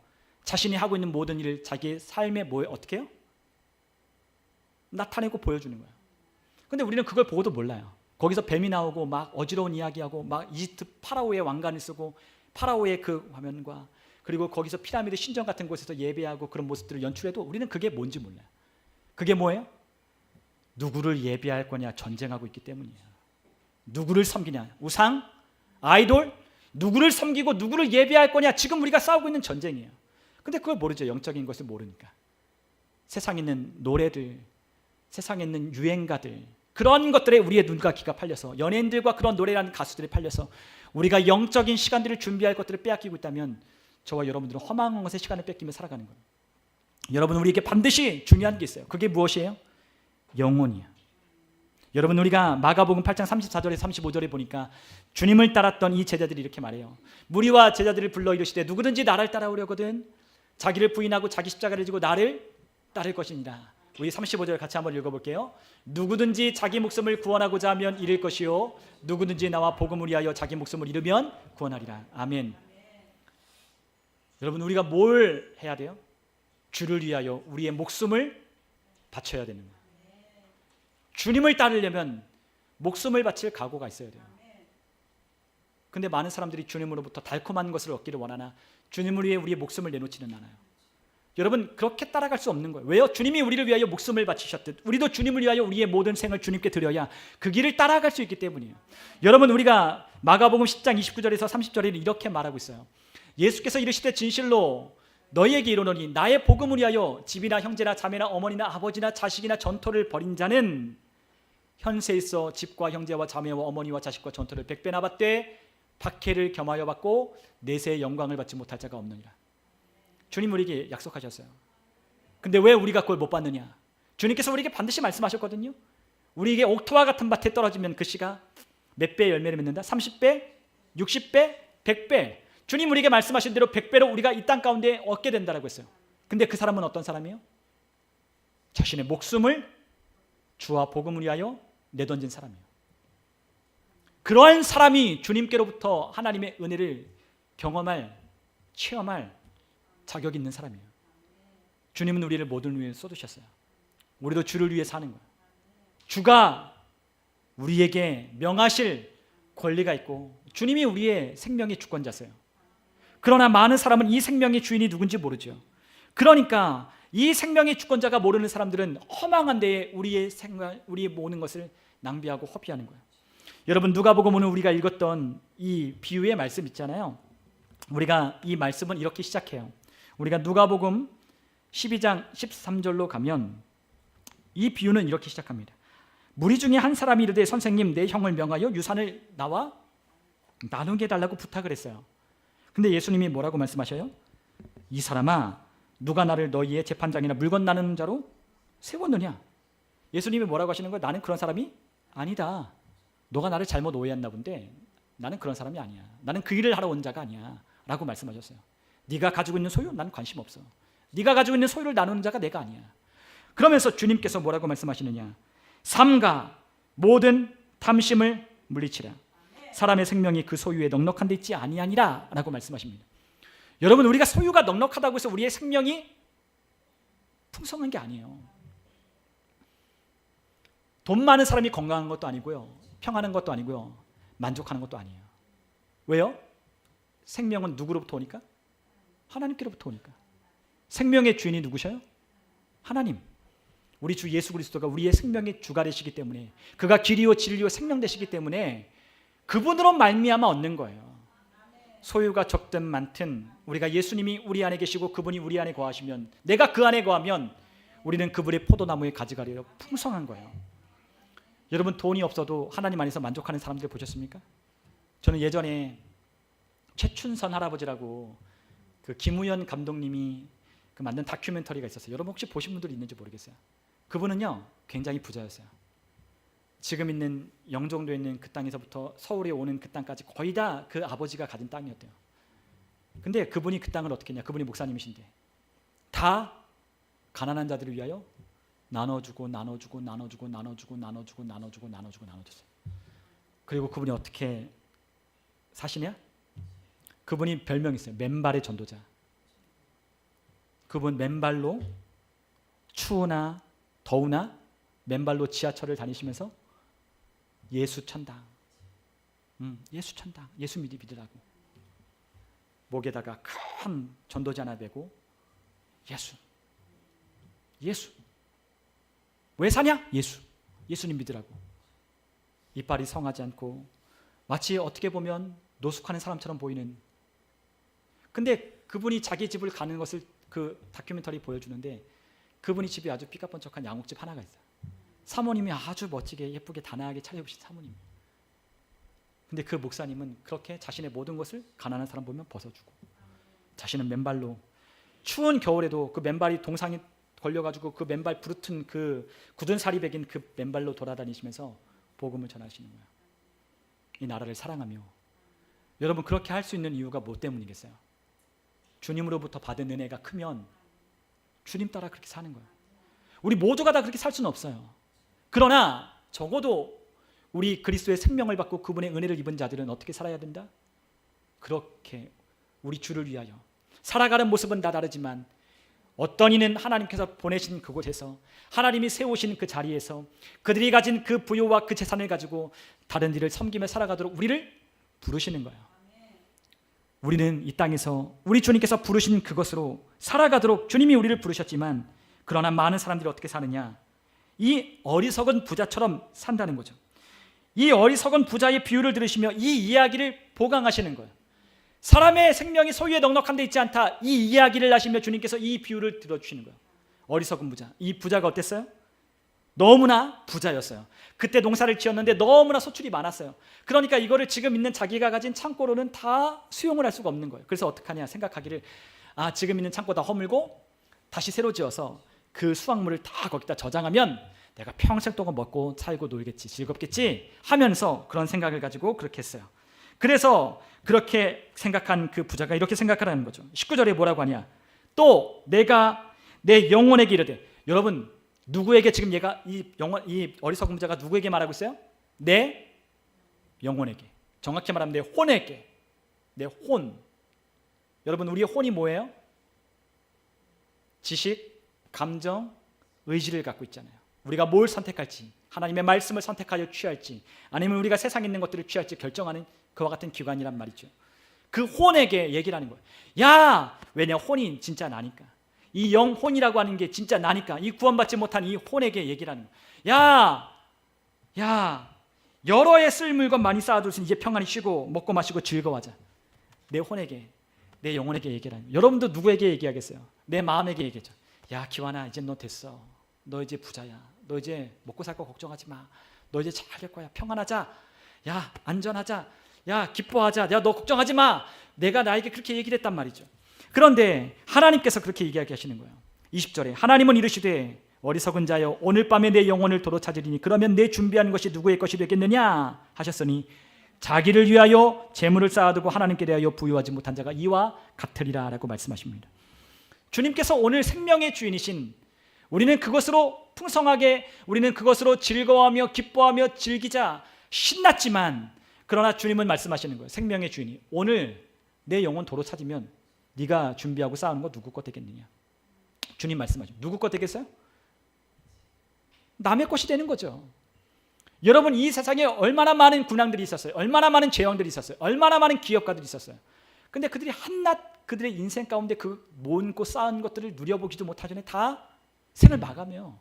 [SPEAKER 1] 자신이 하고 있는 모든 일을 자기의 삶에 어떻게 해요? 나타내고 보여주는 거예요. 근데 우리는 그걸 보고도 몰라요. 거기서 뱀이 나오고 막 어지러운 이야기하고 막 이집트 파라오의 왕관을 쓰고 파라오의 그 화면과 그리고 거기서 피라미드 신전 같은 곳에서 예배하고 그런 모습들을 연출해도 우리는 그게 뭔지 몰라요. 그게 뭐예요? 누구를 예배할 거냐 전쟁하고 있기 때문이에요. 누구를 섬기냐, 우상, 아이돌, 누구를 섬기고 누구를 예배할 거냐, 지금 우리가 싸우고 있는 전쟁이에요. 근데 그걸 모르죠. 영적인 것을 모르니까. 세상에 있는 노래들, 세상에 있는 유행가들, 그런 것들에 우리의 눈과 귀가 팔려서 연예인들과 그런 노래라는 가수들이 팔려서 우리가 영적인 시간들을 준비할 것들을 빼앗기고 있다면 저와 여러분들은 허망한 것에 시간을 뺏기며 살아가는 거예요. 여러분, 우리에게 반드시 중요한 게 있어요. 그게 무엇이에요? 영혼이에요. 여러분, 우리가 마가복음 8장 34절에 35절에 보니까 주님을 따랐던 이 제자들이 이렇게 말해요. 무리와 제자들을 불러 이르시되 누구든지 나를 따라오려거든 자기를 부인하고 자기 십자가를 지고 나를 따를 것이니라. 우리 35절 같이 한번 읽어볼게요. 누구든지 자기 목숨을 구원하고자 하면 잃을 것이요 누구든지 나와 복음을 위하여 자기 목숨을 잃으면 구원하리라. 아멘. 여러분, 우리가 뭘 해야 돼요? 주를 위하여 우리의 목숨을 바쳐야 되는 거예요. 주님을 따르려면 목숨을 바칠 각오가 있어야 돼요. 근데 많은 사람들이 주님으로부터 달콤한 것을 얻기를 원하나 주님을 위해 우리의 목숨을 내놓지는 않아요. 여러분, 그렇게 따라갈 수 없는 거예요. 왜요? 주님이 우리를 위하여 목숨을 바치셨듯 우리도 주님을 위하여 우리의 모든 생을 주님께 드려야 그 길을 따라갈 수 있기 때문이에요. 여러분, 우리가 마가복음 10장 29절에서 30절에 이렇게 말하고 있어요. 예수께서 이르시되 진실로 너희에게 이르노니 나의 복음을 위하여 집이나 형제나 자매나 어머니나 아버지나 자식이나 전토를 벌인 자는 현세에 있어 집과 형제와 자매와 어머니와 자식과 전토를 100배나 받되 박해를 겸하여 받고 내세의 영광을 받지 못할 자가 없느니라. 주님 우리에게 약속하셨어요. 근데 왜 우리가 그걸 못 받느냐? 주님께서 우리에게 반드시 말씀하셨거든요. 우리에게 옥토와 같은 밭에 떨어지면 그 씨가 몇 배의 열매를 맺는다? 30배, 60배, 100배. 주님 우리에게 말씀하신 대로 100배로 우리가 이 땅 가운데 얻게 된다고 했어요. 근데 그 사람은 어떤 사람이에요? 자신의 목숨을 주와 복음을 위하여 내던진 사람이에요. 그러한 사람이 주님께로부터 하나님의 은혜를 경험할, 체험할 자격이 있는 사람이에요. 주님은 우리를 모든 위해 쏟으셨어요. 우리도 주를 위해 사는 거예요. 주가 우리에게 명하실 권리가 있고 주님이 우리의 생명의 주권자세요. 그러나 많은 사람은 이 생명의 주인이 누군지 모르죠. 그러니까 이 생명의 주권자가 모르는 사람들은 허망한 데에 우리의 모든 것을 낭비하고 허비하는 거예요. 여러분, 누가복음 오늘 우리가 읽었던 이 비유의 말씀 있잖아요. 우리가 이 말씀은 이렇게 시작해요. 우리가 누가복음 12장 13절로 가면 이 비유는 이렇게 시작합니다. 무리 중에 한 사람이 이르되 선생님 내 형을 명하여 유산을 나와 나누게 해달라고 부탁을 했어요. 근데 예수님이 뭐라고 말씀하셔요? 이 사람아 누가 나를 너희의 재판장이나 물건 나누는 자로 세웠느냐? 예수님이 뭐라고 하시는 거예요? 나는 그런 사람이 아니다. 너가 나를 잘못 오해했나 본데 나는 그런 사람이 아니야. 나는 그 일을 하러 온 자가 아니야 라고 말씀하셨어요. 네가 가지고 있는 소유 나는 관심 없어. 네가 가지고 있는 소유를 나누는 자가 내가 아니야. 그러면서 주님께서 뭐라고 말씀하시느냐? 삼가 모든 탐심을 물리치라. 사람의 생명이 그 소유에 넉넉한 데 있지 아니하니라 라고 말씀하십니다. 여러분, 우리가 소유가 넉넉하다고 해서 우리의 생명이 풍성한 게 아니에요. 돈 많은 사람이 건강한 것도 아니고요, 평안한 것도 아니고요, 만족하는 것도 아니에요. 왜요? 생명은 누구로부터 오니까? 하나님께로부터 오니까. 생명의 주인이 누구셔요? 하나님. 우리 주 예수 그리스도가 우리의 생명의 주가 되시기 때문에, 그가 길이요 진리요 생명 되시기 때문에 그분으로 말미암아 얻는 거예요. 소유가 적든 많든 우리가 예수님이 우리 안에 계시고 그분이 우리 안에 거하시면, 내가 그 안에 거하면 우리는 그분의 포도나무에 가지가리로 풍성한 거예요. 여러분, 돈이 없어도 하나님 안에서 만족하는 사람들 보셨습니까? 저는 예전에 최춘선 할아버지라고 그 김우현 감독님이 그 만든 다큐멘터리가 있었어요. 여러분 혹시 보신 분들이 있는지 모르겠어요. 그분은요 굉장히 부자였어요. 지금 있는 영종도에 있는 그 땅에서부터 서울에 오는 그 땅까지 거의 다 그 아버지가 가진 땅이었대요. 근데 그분이 그 땅을 어떻게 했냐? 그분이 목사님이신데 다 가난한 자들을 위하여 나눠주고 나눠주고 나눠주고 나눠주고 나눠주고 나눠주고 나눠주고 나눠줬어요. 그리고 그분이 어떻게 사시냐? 그분이 별명이 있어요. 맨발의 전도자. 그분 맨발로 추우나 더우나 맨발로 지하철을 다니시면서 예수 천당, 예수 천당, 예수 믿으라고 목에다가 큰 전도지 하나 메고 예수 왜 사냐? 예수님 믿으라고. 이빨이 성하지 않고 마치 어떻게 보면 노숙하는 사람처럼 보이는, 근데 그분이 자기 집을 가는 것을 그 다큐멘터리 보여주는데 그분이 집이 아주 삐까뻔쩍한 양옥집 하나가 있어요. 사모님이 아주 멋지게 예쁘게 단아하게 차려입으신 사모님. 근데 그 목사님은 그렇게 자신의 모든 것을 가난한 사람 보면 벗어주고 자신은 맨발로 추운 겨울에도 그 맨발이 동상이 걸려가지고 그 맨발 부르튼 그 굳은 살이 배긴 그 맨발로 돌아다니시면서 복음을 전하시는 거예요. 이 나라를 사랑하며. 여러분 그렇게 할 수 있는 이유가 뭐 때문이겠어요? 주님으로부터 받은 은혜가 크면 주님 따라 그렇게 사는 거예요. 우리 모두가 다 그렇게 살 수는 없어요. 그러나 적어도 우리 그리스도의 생명을 받고 그분의 은혜를 입은 자들은 어떻게 살아야 된다? 그렇게 우리 주를 위하여 살아가는 모습은 다 다르지만 어떤 이는 하나님께서 보내신 그곳에서 하나님이 세우신 그 자리에서 그들이 가진 그 부요와 그 재산을 가지고 다른 일을 섬기며 살아가도록 우리를 부르시는 거예요. 우리는 이 땅에서 우리 주님께서 부르신 그것으로 살아가도록 주님이 우리를 부르셨지만 그러나 많은 사람들이 어떻게 사느냐? 이 어리석은 부자처럼 산다는 거죠. 이 어리석은 부자의 비유를 들으시며 이 이야기를 보강하시는 거예요. 사람의 생명이 소유에 넉넉한 데 있지 않다. 이 이야기를 하시며 주님께서 이 비유를 들어주시는 거예요. 어리석은 부자. 이 부자가 어땠어요? 너무나 부자였어요. 그때 농사를 지었는데 너무나 소출이 많았어요. 그러니까 이거를 지금 있는 자기가 가진 창고로는 다 수용을 할 수가 없는 거예요. 그래서 어떡하냐 생각하기를 지금 있는 창고 다 허물고 다시 새로 지어서 그 수확물을 다 거기다 저장하면 내가 평생 동안 먹고 살고 놀겠지, 즐겁겠지 하면서 그런 생각을 가지고 그렇게 했어요. 그래서 그렇게 생각한 그 부자가 이렇게 생각하라는 거죠. 19절에 뭐라고 하냐? 또 내가 내 영혼에게 이르되. 여러분 누구에게 지금 얘가 이 어리석은 부자가 누구에게 말하고 있어요? 내 영혼에게. 정확히 말하면 내 혼에게. 내 혼. 여러분 우리의 혼이 뭐예요? 지식, 감정, 의지를 갖고 있잖아요. 우리가 뭘 선택할지, 하나님의 말씀을 선택하여 취할지 아니면 우리가 세상에 있는 것들을 취할지 결정하는 그와 같은 기관이란 말이죠. 그 혼에게 얘기를 하는 거예요. 야, 왜냐 혼이 진짜 나니까. 이 영혼이라고 하는 게 진짜 나니까 이 구원받지 못한 이 혼에게 얘기를 하는 거예요. 야, 여러 해 쓸 물건 많이 쌓아둘 이제 평안히 쉬고 먹고 마시고 즐거워하자. 내 혼에게, 내 영혼에게 얘기를 하는 거예요. 여러분도 누구에게 얘기하겠어요? 내 마음에게 얘기하죠. 야, 기환아, 이제 너 됐어. 너 이제 부자야. 너 이제 먹고 살 거 걱정하지 마. 너 이제 잘 될 거야. 평안하자. 야, 안전하자. 야, 기뻐하자. 야, 너 걱정하지 마. 내가 나에게 그렇게 얘기를 했단 말이죠. 그런데 하나님께서 그렇게 이야기하시는 거예요. 20절에 하나님은 이르시되 어리석은 자여 오늘 밤에 내 영혼을 도로 찾으리니 그러면 내 준비한 것이 누구의 것이 되겠느냐 하셨으니 자기를 위하여 재물을 쌓아두고 하나님께 대하여 부유하지 못한 자가 이와 같으리라 라고 말씀하십니다. 주님께서 오늘 생명의 주인이신 우리는 그것으로 풍성하게 우리는 그것으로 즐거워하며 기뻐하며 즐기자 신났지만 그러나 주님은 말씀하시는 거예요. 생명의 주인이 오늘 내 영혼 도로 찾으면 네가 준비하고 쌓는 거 누구 것 되겠느냐. 주님 말씀하죠. 누구 것 되겠어요? 남의 것이 되는 거죠. 여러분 이 세상에 얼마나 많은 군왕들이 있었어요. 얼마나 많은 제왕들이 있었어요. 얼마나 많은 기업가들이 있었어요. 근데 그들이 한낱 그들의 인생 가운데 그 모으고 쌓은 것들을 누려보지도 못하기 전에 다 생을 마감해요.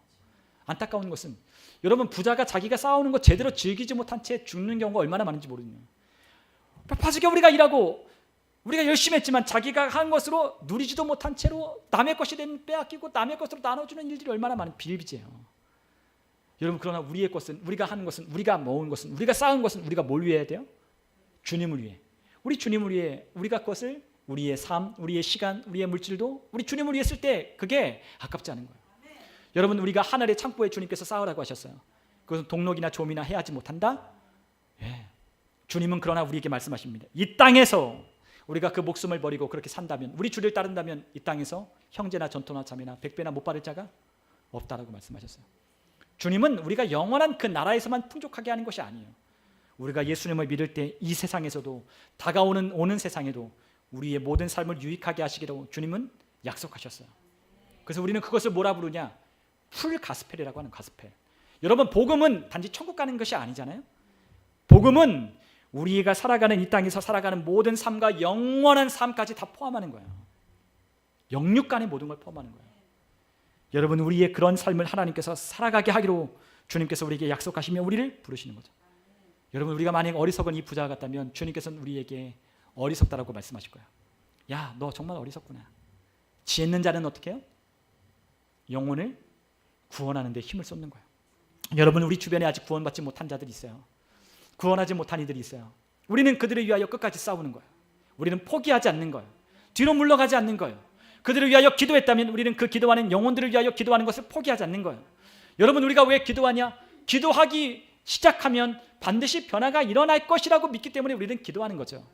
[SPEAKER 1] 안타까운 것은 여러분 부자가 자기가 쌓아오는 것 제대로 즐기지 못한 채 죽는 경우가 얼마나 많은지 모르겠네요. 바쁘게 우리가 일하고 우리가 열심히 했지만 자기가 한 것으로 누리지도 못한 채로 남의 것이 되면 빼앗기고 남의 것으로 나눠주는 일들이 얼마나 많은 비일비재해요. 여러분 그러나 우리의 것은 우리가 하는 것은 우리가 모은 것은 우리가 쌓은 것은 우리가 뭘 위해 해야 돼요? 주님을 위해. 우리 주님을 위해 우리가 것을 우리의 삶, 우리의 시간, 우리의 물질도 우리 주님을 위해 쓸 때 그게 아깝지 않은 거예요. 여러분 우리가 하늘의 창고에 주님께서 쌓으라고 하셨어요. 그것은 동록이나 조미나 해하지 못한다? 예. 주님은 그러나 우리에게 말씀하십니다. 이 땅에서 우리가 그 목숨을 버리고 그렇게 산다면, 우리 주를 따른다면 이 땅에서 형제나 전토나 자매나 백배나 못 받을 자가 없다라고 말씀하셨어요. 주님은 우리가 영원한 그 나라에서만 풍족하게 하는 것이 아니에요. 우리가 예수님을 믿을 때 이 세상에서도 오는 세상에도 우리의 모든 삶을 유익하게 하시기로 주님은 약속하셨어요. 그래서 우리는 그것을 뭐라 부르냐? 풀 가스펠이라고 하는 가스펠. 여러분, 복음은 단지 천국 가는 것이 아니잖아요. 복음은 우리가 살아가는 이 땅에서 살아가는 모든 삶과 영원한 삶까지 다 포함하는 거예요. 영육간의 모든 걸 포함하는 거예요. 여러분, 우리의 그런 삶을 하나님께서 살아가게 하기로 주님께서 우리에게 약속하시며 우리를 부르시는 거죠. 여러분, 우리가 만약 어리석은 이 부자가 같다면 주님께서는 우리에게 어리석다라고 말씀하실 거예요. 야, 너 정말 어리석구나. 지혜 있는 자는 어떻게 해요? 영혼을 구원하는 데 힘을 쏟는 거예요. 여러분, 우리 주변에 아직 구원받지 못한 자들이 있어요. 구원하지 못한 이들이 있어요. 우리는 그들을 위하여 끝까지 싸우는 거예요. 우리는 포기하지 않는 거예요. 뒤로 물러가지 않는 거예요. 그들을 위하여 기도했다면 우리는 그 기도하는 영혼들을 위하여 기도하는 것을 포기하지 않는 거예요. 여러분, 우리가 왜 기도하냐? 기도하기 시작하면 반드시 변화가 일어날 것이라고 믿기 때문에 우리는 기도하는 거죠.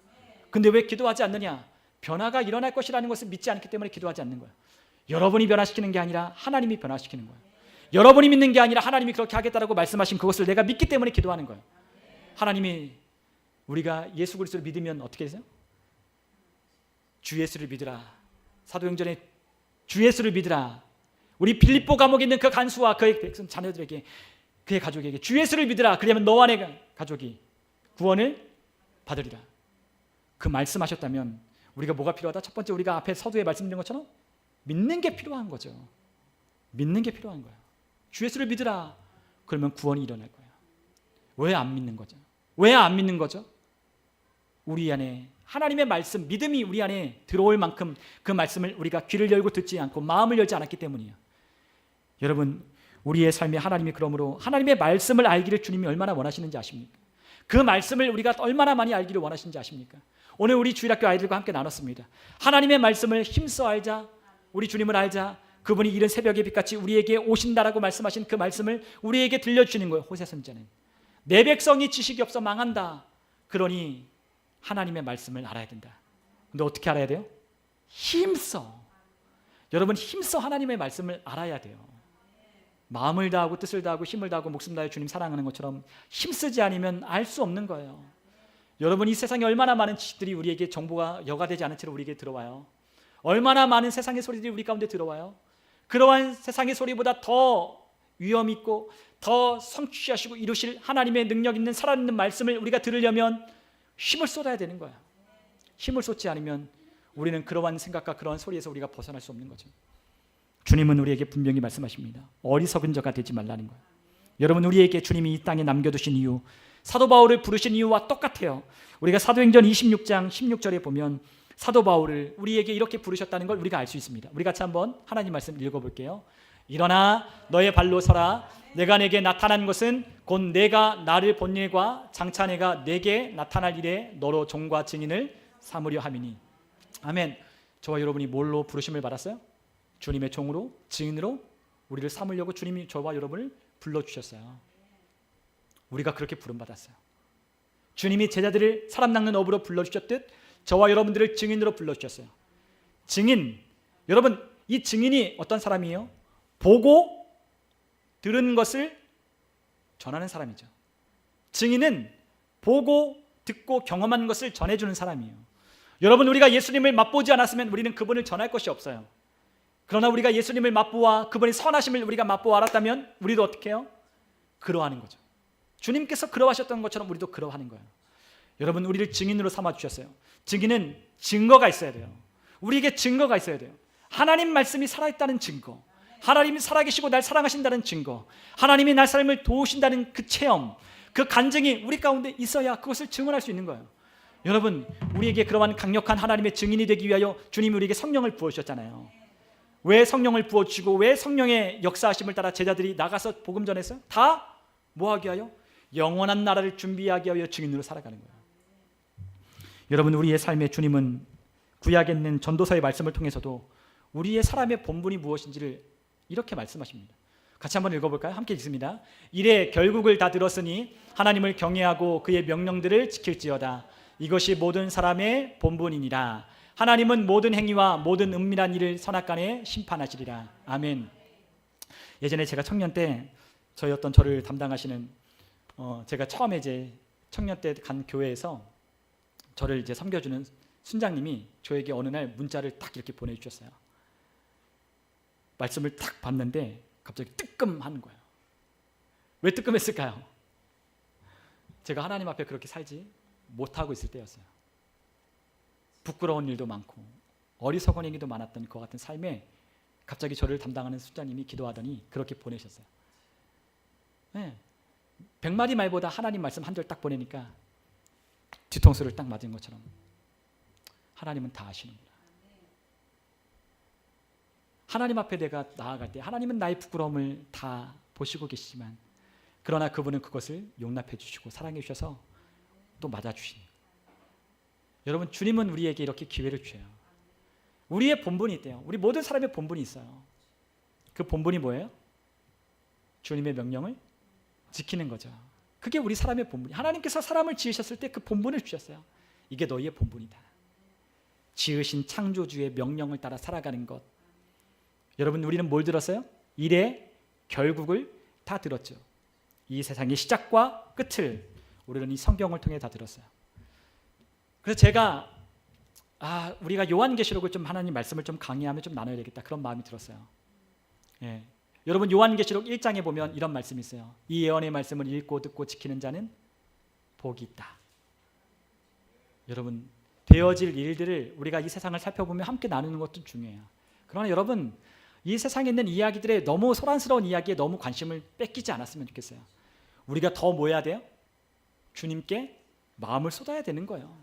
[SPEAKER 1] 근데 왜 기도하지 않느냐? 변화가 일어날 것이라는 것을 믿지 않기 때문에 기도하지 않는 거예요. 여러분이 변화시키는 게 아니라 하나님이 변화시키는 거예요. 여러분이 믿는 게 아니라 하나님이 그렇게 하겠다라고 말씀하신 그것을 내가 믿기 때문에 기도하는 거예요. 하나님이 우리가 예수 그리스도를 믿으면 어떻게 되세요? 주 예수를 믿으라. 사도행전에 주 예수를 믿으라. 우리 빌립보 감옥에 있는 그 간수와 그의 백성 자녀들에게, 그의 가족에게 주 예수를 믿으라. 그러면 너와 내 가족이 구원을 받으리라. 그 말씀하셨다면 우리가 뭐가 필요하다? 첫 번째, 우리가 앞에 서두에 말씀드린 것처럼 믿는 게 필요한 거죠. 믿는 게 필요한 거예요. 주 예수를 믿으라. 그러면 구원이 일어날 거예요. 왜 안 믿는 거죠? 왜 안 믿는 거죠? 우리 안에 하나님의 말씀, 믿음이 우리 안에 들어올 만큼 그 말씀을 우리가 귀를 열고 듣지 않고 마음을 열지 않았기 때문이에요. 여러분, 우리의 삶에 하나님이 그러므로 하나님의 말씀을 알기를 주님이 얼마나 원하시는지 아십니까? 그 말씀을 우리가 얼마나 많이 알기를 원하시는지 아십니까? 오늘 우리 주일학교 아이들과 함께 나눴습니다. 하나님의 말씀을 힘써 알자. 우리 주님을 알자. 그분이 이른 새벽의 빛같이 우리에게 오신다라고 말씀하신 그 말씀을 우리에게 들려주시는 거예요. 호세 선지자는 내 백성이 지식이 없어 망한다. 그러니 하나님의 말씀을 알아야 된다. 근데 어떻게 알아야 돼요? 힘써. 여러분, 힘써 하나님의 말씀을 알아야 돼요. 마음을 다하고 뜻을 다하고 힘을 다하고 목숨 다해 주님 사랑하는 것처럼 힘쓰지 않으면 알 수 없는 거예요. 여러분, 이 세상에 얼마나 많은 지식들이 우리에게 정보가 여과되지 않은 채로 우리에게 들어와요. 얼마나 많은 세상의 소리들이 우리 가운데 들어와요. 그러한 세상의 소리보다 더 위험 있고 더 성취하시고 이루실 하나님의 능력 있는 살아있는 말씀을 우리가 들으려면 힘을 쏟아야 되는 거야. 힘을 쏟지 않으면 우리는 그러한 생각과 그러한 소리에서 우리가 벗어날 수 없는 거죠. 주님은 우리에게 분명히 말씀하십니다. 어리석은 자가 되지 말라는 거예요. 여러분, 우리에게 주님이 이 땅에 남겨두신 이유, 사도 바울을 부르신 이유와 똑같아요. 우리가 사도행전 26장 16절에 보면 사도 바울을 우리에게 이렇게 부르셨다는 걸 우리가 알 수 있습니다. 우리 같이 한번 하나님 말씀 읽어볼게요. 일어나 너의 발로 서라. 내가 내게 나타난 것은 곧 내가 나를 본 일과 장차 내가 내게 나타날 일에 너로 종과 증인을 삼으려 함이니. 아멘. 저와 여러분이 뭘로 부르심을 받았어요? 주님의 종으로, 증인으로 우리를 삼으려고 주님이 저와 여러분을 불러주셨어요. 우리가 그렇게 부름받았어요. 주님이 제자들을 사람 낚는 업으로 불러주셨듯 저와 여러분들을 증인으로 불러주셨어요. 증인, 여러분, 이 증인이 어떤 사람이에요? 보고 들은 것을 전하는 사람이죠. 증인은 보고 듣고 경험한 것을 전해주는 사람이에요. 여러분, 우리가 예수님을 맛보지 않았으면 우리는 그분을 전할 것이 없어요. 그러나 우리가 예수님을 맛보아 그분의 선하심을 우리가 맛보아 알았다면 우리도 어떻게 해요? 그러하는 거죠. 주님께서 그러하셨던 것처럼 우리도 그러하는 거예요. 여러분, 우리를 증인으로 삼아주셨어요. 증인은 증거가 있어야 돼요. 우리에게 증거가 있어야 돼요. 하나님 말씀이 살아있다는 증거, 하나님이 살아계시고 날 사랑하신다는 증거, 하나님이 날 삶을 도우신다는 그 체험, 그 간증이 우리 가운데 있어야 그것을 증언할 수 있는 거예요. 여러분, 우리에게 그러한 강력한 하나님의 증인이 되기 위하여 주님이 우리에게 성령을 부어주셨잖아요. 왜 성령을 부어주시고 왜 성령의 역사하심을 따라 제자들이 나가서 복음 전했어요? 다 뭐하기 위하여? 영원한 나라를 준비하기 위하여 증인으로 살아가는 거예요. 여러분, 우리의 삶에 주님은 구약에 있는 전도서의 말씀을 통해서도 우리의 사람의 본분이 무엇인지를 이렇게 말씀하십니다. 같이 한번 읽어볼까요? 함께 읽습니다. 이래 결국을 다 들었으니 하나님을 경외하고 그의 명령들을 지킬지어다. 이것이 모든 사람의 본분이니라. 하나님은 모든 행위와 모든 은밀한 일을 선악간에 심판하시리라. 아멘. 예전에 제가 청년 때 저희 어떤 저를 담당하시는 제가 처음에 이제 청년 때 간 교회에서 저를 이제 섬겨주는 순장님이 저에게 어느 날 문자를 딱 이렇게 보내주셨어요. 말씀을 딱 봤는데 갑자기 뜨끔하는 거예요. 왜 뜨끔했을까요? 제가 하나님 앞에 그렇게 살지 못하고 있을 때였어요. 부끄러운 일도 많고 어리석은 얘기도 많았던 그 같은 삶에 갑자기 저를 담당하는 순장님이 기도하더니 그렇게 보내셨어요. 네. 100마디 말보다 하나님 말씀 한 절 딱 보내니까 뒤통수를 딱 맞은 것처럼 하나님은 다 아시는구나. 하나님 앞에 내가 나아갈 때 하나님은 나의 부끄러움을 다 보시고 계시지만 그러나 그분은 그것을 용납해 주시고 사랑해 주셔서 또 맞아주시니. 여러분, 주님은 우리에게 이렇게 기회를 주셔요. 우리의 본분이 있대요. 우리 모든 사람의 본분이 있어요. 그 본분이 뭐예요? 주님의 명령을 지키는 거죠. 그게 우리 사람의 본분이. 하나님께서 사람을 지으셨을 때 그 본분을 주셨어요. 이게 너희의 본분이다. 지으신 창조주의 명령을 따라 살아가는 것. 여러분, 우리는 뭘 들었어요? 일의 결국을 다 들었죠. 이 세상의 시작과 끝을 우리는 이 성경을 통해 다 들었어요. 그래서 제가 우리가 요한계시록을 좀 하나님 말씀을 좀 강의하면 좀 나눠야 되겠다 그런 마음이 들었어요. 예. 여러분, 요한계시록 1장에 보면 이런 말씀이 있어요. 이 예언의 말씀을 읽고 듣고 지키는 자는 복이 있다. 여러분, 되어질 일들을 우리가 이 세상을 살펴보면 함께 나누는 것도 중요해요. 그러나 여러분, 이 세상에 있는 이야기들의 너무 소란스러운 이야기에 너무 관심을 뺏기지 않았으면 좋겠어요. 우리가 더 뭐 해야 돼요? 주님께 마음을 쏟아야 되는 거예요.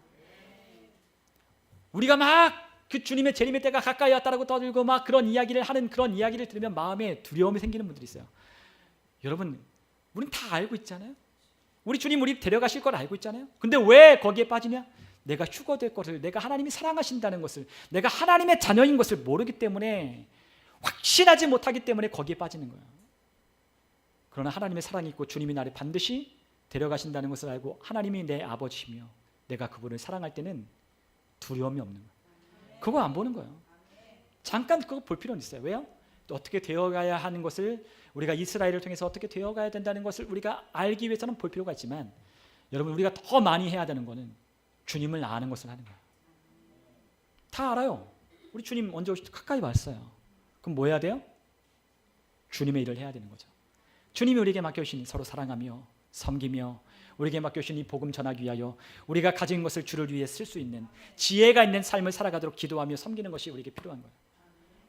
[SPEAKER 1] 우리가 막 그 주님의 재림의 때가 가까이 왔다라고 떠들고 막 그런 이야기를 하는 그런 이야기를 들으면 마음에 두려움이 생기는 분들이 있어요. 여러분, 우리는 다 알고 있잖아요. 우리 주님 우리 데려가실 걸 알고 있잖아요. 근데 왜 거기에 빠지냐? 내가 휴거될 것을, 내가 하나님이 사랑하신다는 것을, 내가 하나님의 자녀인 것을 모르기 때문에, 확신하지 못하기 때문에 거기에 빠지는 거예요. 그러나 하나님의 사랑이 있고 주님이 나를 반드시 데려가신다는 것을 알고 하나님이 내 아버지시며 내가 그분을 사랑할 때는 두려움이 없는 거예요. 그거 안 보는 거예요. 잠깐 그거 볼 필요는 있어요. 왜요? 또 어떻게 되어가야 하는 것을, 우리가 이스라엘을 통해서 어떻게 되어가야 된다는 것을 우리가 알기 위해서는 볼 필요가 있지만, 여러분, 우리가 더 많이 해야 되는 것은 주님을 아는 것을 하는 거예요. 다 알아요. 우리 주님 언제 오실지 가까이 왔어요. 그럼 뭐 해야 돼요? 주님의 일을 해야 되는 거죠. 주님이 우리에게 맡겨주신 서로 사랑하며 섬기며 우리에게 맡겨주신 이 복음 전하기 위하여 우리가 가진 것을 주를 위해 쓸 수 있는 지혜가 있는 삶을 살아가도록 기도하며 섬기는 것이 우리에게 필요한 거예요.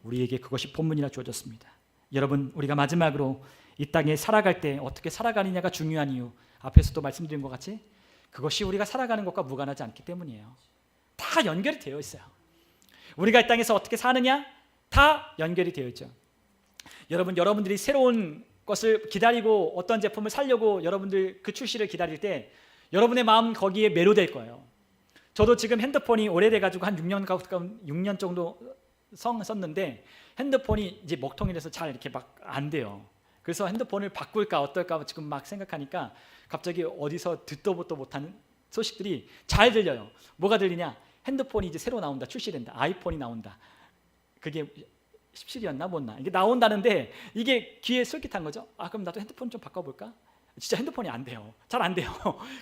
[SPEAKER 1] 우리에게 그것이 본문이라 주어졌습니다. 여러분, 우리가 마지막으로 이 땅에 살아갈 때 어떻게 살아가느냐가 중요한 이유, 앞에서도 말씀드린 것 같이 그것이 우리가 살아가는 것과 무관하지 않기 때문이에요. 다 연결이 되어 있어요. 우리가 이 땅에서 어떻게 사느냐 다 연결이 되어 있죠. 여러분들이 새로운 것을 기다리고 어떤 제품을 사려고 여러분들 그 출시를 기다릴 때 여러분의 마음 거기에 매료될 거예요. 저도 지금 핸드폰이 오래돼가지고 한 6년 정도 썼는데 핸드폰이 이제 먹통이 돼서 잘 이렇게 막 안 돼요. 그래서 핸드폰을 바꿀까 어떨까 지금 막 생각하니까 갑자기 어디서 듣도 보도 못하는 소식들이 잘 들려요. 뭐가 들리냐? 핸드폰이 이제 새로 나온다, 출시된다, 아이폰이 나온다. 그게 17이었나 뭐나 이게 나온다는데 이게 귀에 솔깃한 거죠. 그럼 나도 핸드폰 좀 바꿔볼까? 진짜 핸드폰이 안 돼요. 잘 안 돼요.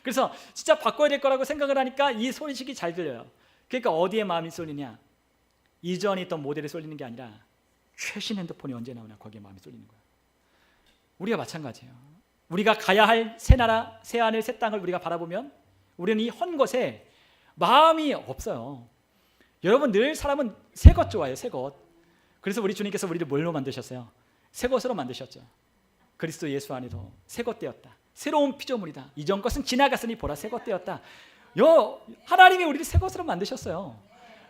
[SPEAKER 1] 그래서 진짜 바꿔야 될 거라고 생각을 하니까 이 소식이 잘 들려요. 그러니까 어디에 마음이 쏠리냐? 이전에 있던 모델에 쏠리는 게 아니라 최신 핸드폰이 언제 나오냐 거기에 마음이 쏠리는 거예요. 우리가 마찬가지예요. 우리가 가야 할 새 나라, 새 하늘, 새 땅을 우리가 바라보면 우리는 이 헛 것에 마음이 없어요. 여러분, 늘 사람은 새 것 좋아해요. 새 것. 그래서 우리 주님께서 우리를 뭘로 만드셨어요? 새 것으로 만드셨죠. 그리스도 예수 안에서 새 것 되었다. 새로운 피조물이다. 이전 것은 지나갔으니 보라 새 것 되었다. 하나님이 우리를 새 것으로 만드셨어요.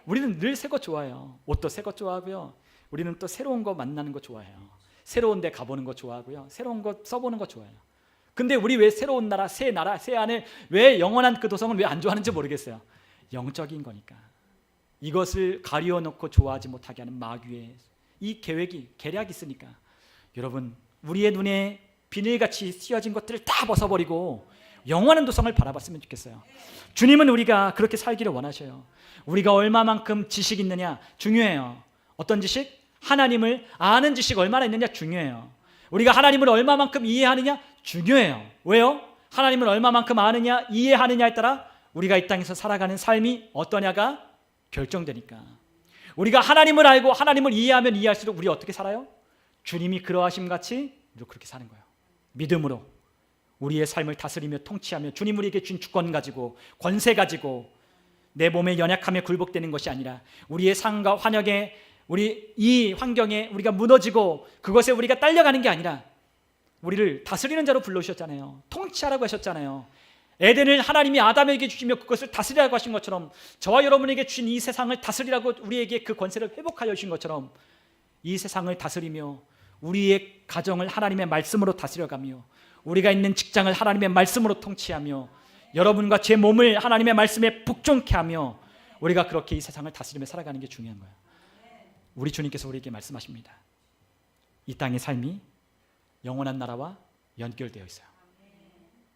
[SPEAKER 1] 우리는 늘 새 것 좋아해요. 옷도 새 것 좋아하고요. 우리는 또 새로운 거 만나는 거 좋아해요. 새로운 데 가보는 거 좋아하고요. 새로운 거 써보는 거 좋아해요. 근데 우리 왜 새로운 나라, 새 하늘, 왜 영원한 그 도성은 왜 안 좋아하는지 모르겠어요. 영적인 거니까. 이것을 가리워놓고 좋아하지 못하게 하는 마귀의 이 계략이 있으니까 여러분, 우리의 눈에 비늘같이 씌어진 것들을 다 벗어버리고 영원한 도성을 바라봤으면 좋겠어요. 주님은 우리가 그렇게 살기를 원하셔요. 우리가 얼마만큼 지식 있느냐 중요해요. 어떤 지식? 하나님을 아는 지식 얼마나 있느냐 중요해요. 우리가 하나님을 얼마만큼 이해하느냐 중요해요. 왜요? 하나님을 얼마만큼 아느냐 이해하느냐에 따라 우리가 이 땅에서 살아가는 삶이 어떠냐가 결정되니까. 우리가 하나님을 알고 하나님을 이해하면 이해할수록 우리 어떻게 살아요? 주님이 그러하심 같이 우리도 그렇게 사는 거예요. 믿음으로 우리의 삶을 다스리며 통치하며 주님 우리에게 준 주권 가지고 권세 가지고 내 몸의 연약함에 굴복되는 것이 아니라 우리의 상과 환역에 우리 이 환경에 우리가 무너지고 그것에 우리가 딸려가는 게 아니라 우리를 다스리는 자로 불러주셨잖아요. 통치하라고 하셨잖아요. 에덴을 하나님이 아담에게 주시며 그것을 다스리라고 하신 것처럼 저와 여러분에게 주신 이 세상을 다스리라고 우리에게 그 권세를 회복하여 주신 것처럼 이 세상을 다스리며 우리의 가정을 하나님의 말씀으로 다스려가며 우리가 있는 직장을 하나님의 말씀으로 통치하며 여러분과 제 몸을 하나님의 말씀에 복종케 하며 우리가 그렇게 이 세상을 다스리며 살아가는 게 중요한 거예요. 우리 주님께서 우리에게 말씀하십니다. 이 땅의 삶이 영원한 나라와 연결되어 있어요.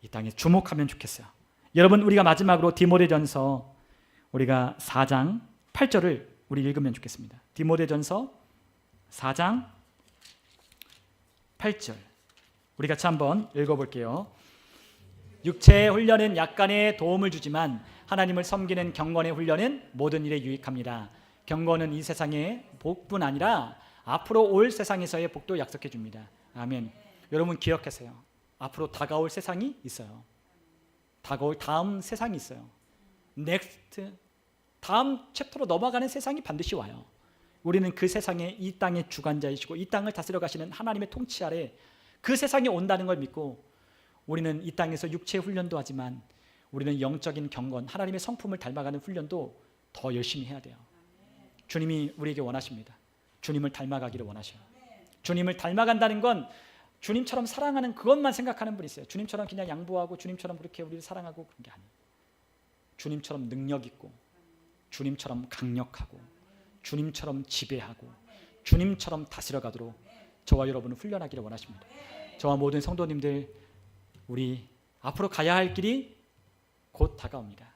[SPEAKER 1] 이 땅에 주목하면 좋겠어요. 여러분 우리가 마지막으로 디모데전서 우리가 4장 8절을 우리 읽으면 좋겠습니다. 디모데전서 4장 8절 우리 같이 한번 읽어볼게요. 육체의 훈련은 약간의 도움을 주지만 하나님을 섬기는 경건의 훈련은 모든 일에 유익합니다. 경건은 이 세상의 복뿐 아니라 앞으로 올 세상에서의 복도 약속해 줍니다. 아멘. 여러분 기억하세요. 앞으로 다가올 세상이 있어요. 다가올 다음 세상이 있어요. 넥스트 다음 챕터로 넘어가는 세상이 반드시 와요. 우리는 그 세상에 이 땅의 주관자이시고 이 땅을 다스려 가시는 하나님의 통치 아래 그 세상이 온다는 걸 믿고 우리는 이 땅에서 육체의 훈련도 하지만 우리는 영적인 경건, 하나님의 성품을 닮아가는 훈련도 더 열심히 해야 돼요. 주님이 우리에게 원하십니다. 주님을 닮아가기를 원하셔요. 주님을 닮아간다는 건 주님처럼 사랑하는 그것만 생각하는 분이 있어요. 주님처럼 그냥 양보하고 주님처럼 그렇게 우리를 사랑하고 그런 게 아니에요. 주님처럼 능력 있고 주님처럼 강력하고 주님처럼 지배하고 주님처럼 다스려 가도록 저와 여러분을 훈련하기를 원하십니다. 저와 모든 성도님들 우리 앞으로 가야 할 길이 곧 다가옵니다.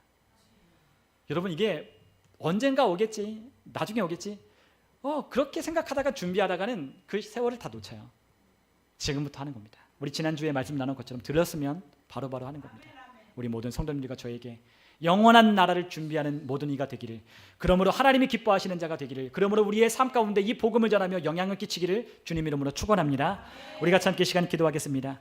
[SPEAKER 1] 여러분 이게 언젠가 오겠지, 나중에 오겠지. 그렇게 생각하다가 준비하다가는 그 세월을 다 놓쳐요. 지금부터 하는 겁니다. 우리 지난주에 말씀 나눈 것처럼 들었으면 바로바로 하는 겁니다. 우리 모든 성도님들과 저에게 영원한 나라를 준비하는 모든 이가 되기를, 그러므로 하나님이 기뻐하시는 자가 되기를, 그러므로 우리의 삶 가운데 이 복음을 전하며 영향을 끼치기를 주님 이름으로 축원합니다. 우리 같이 함께 시간 기도하겠습니다.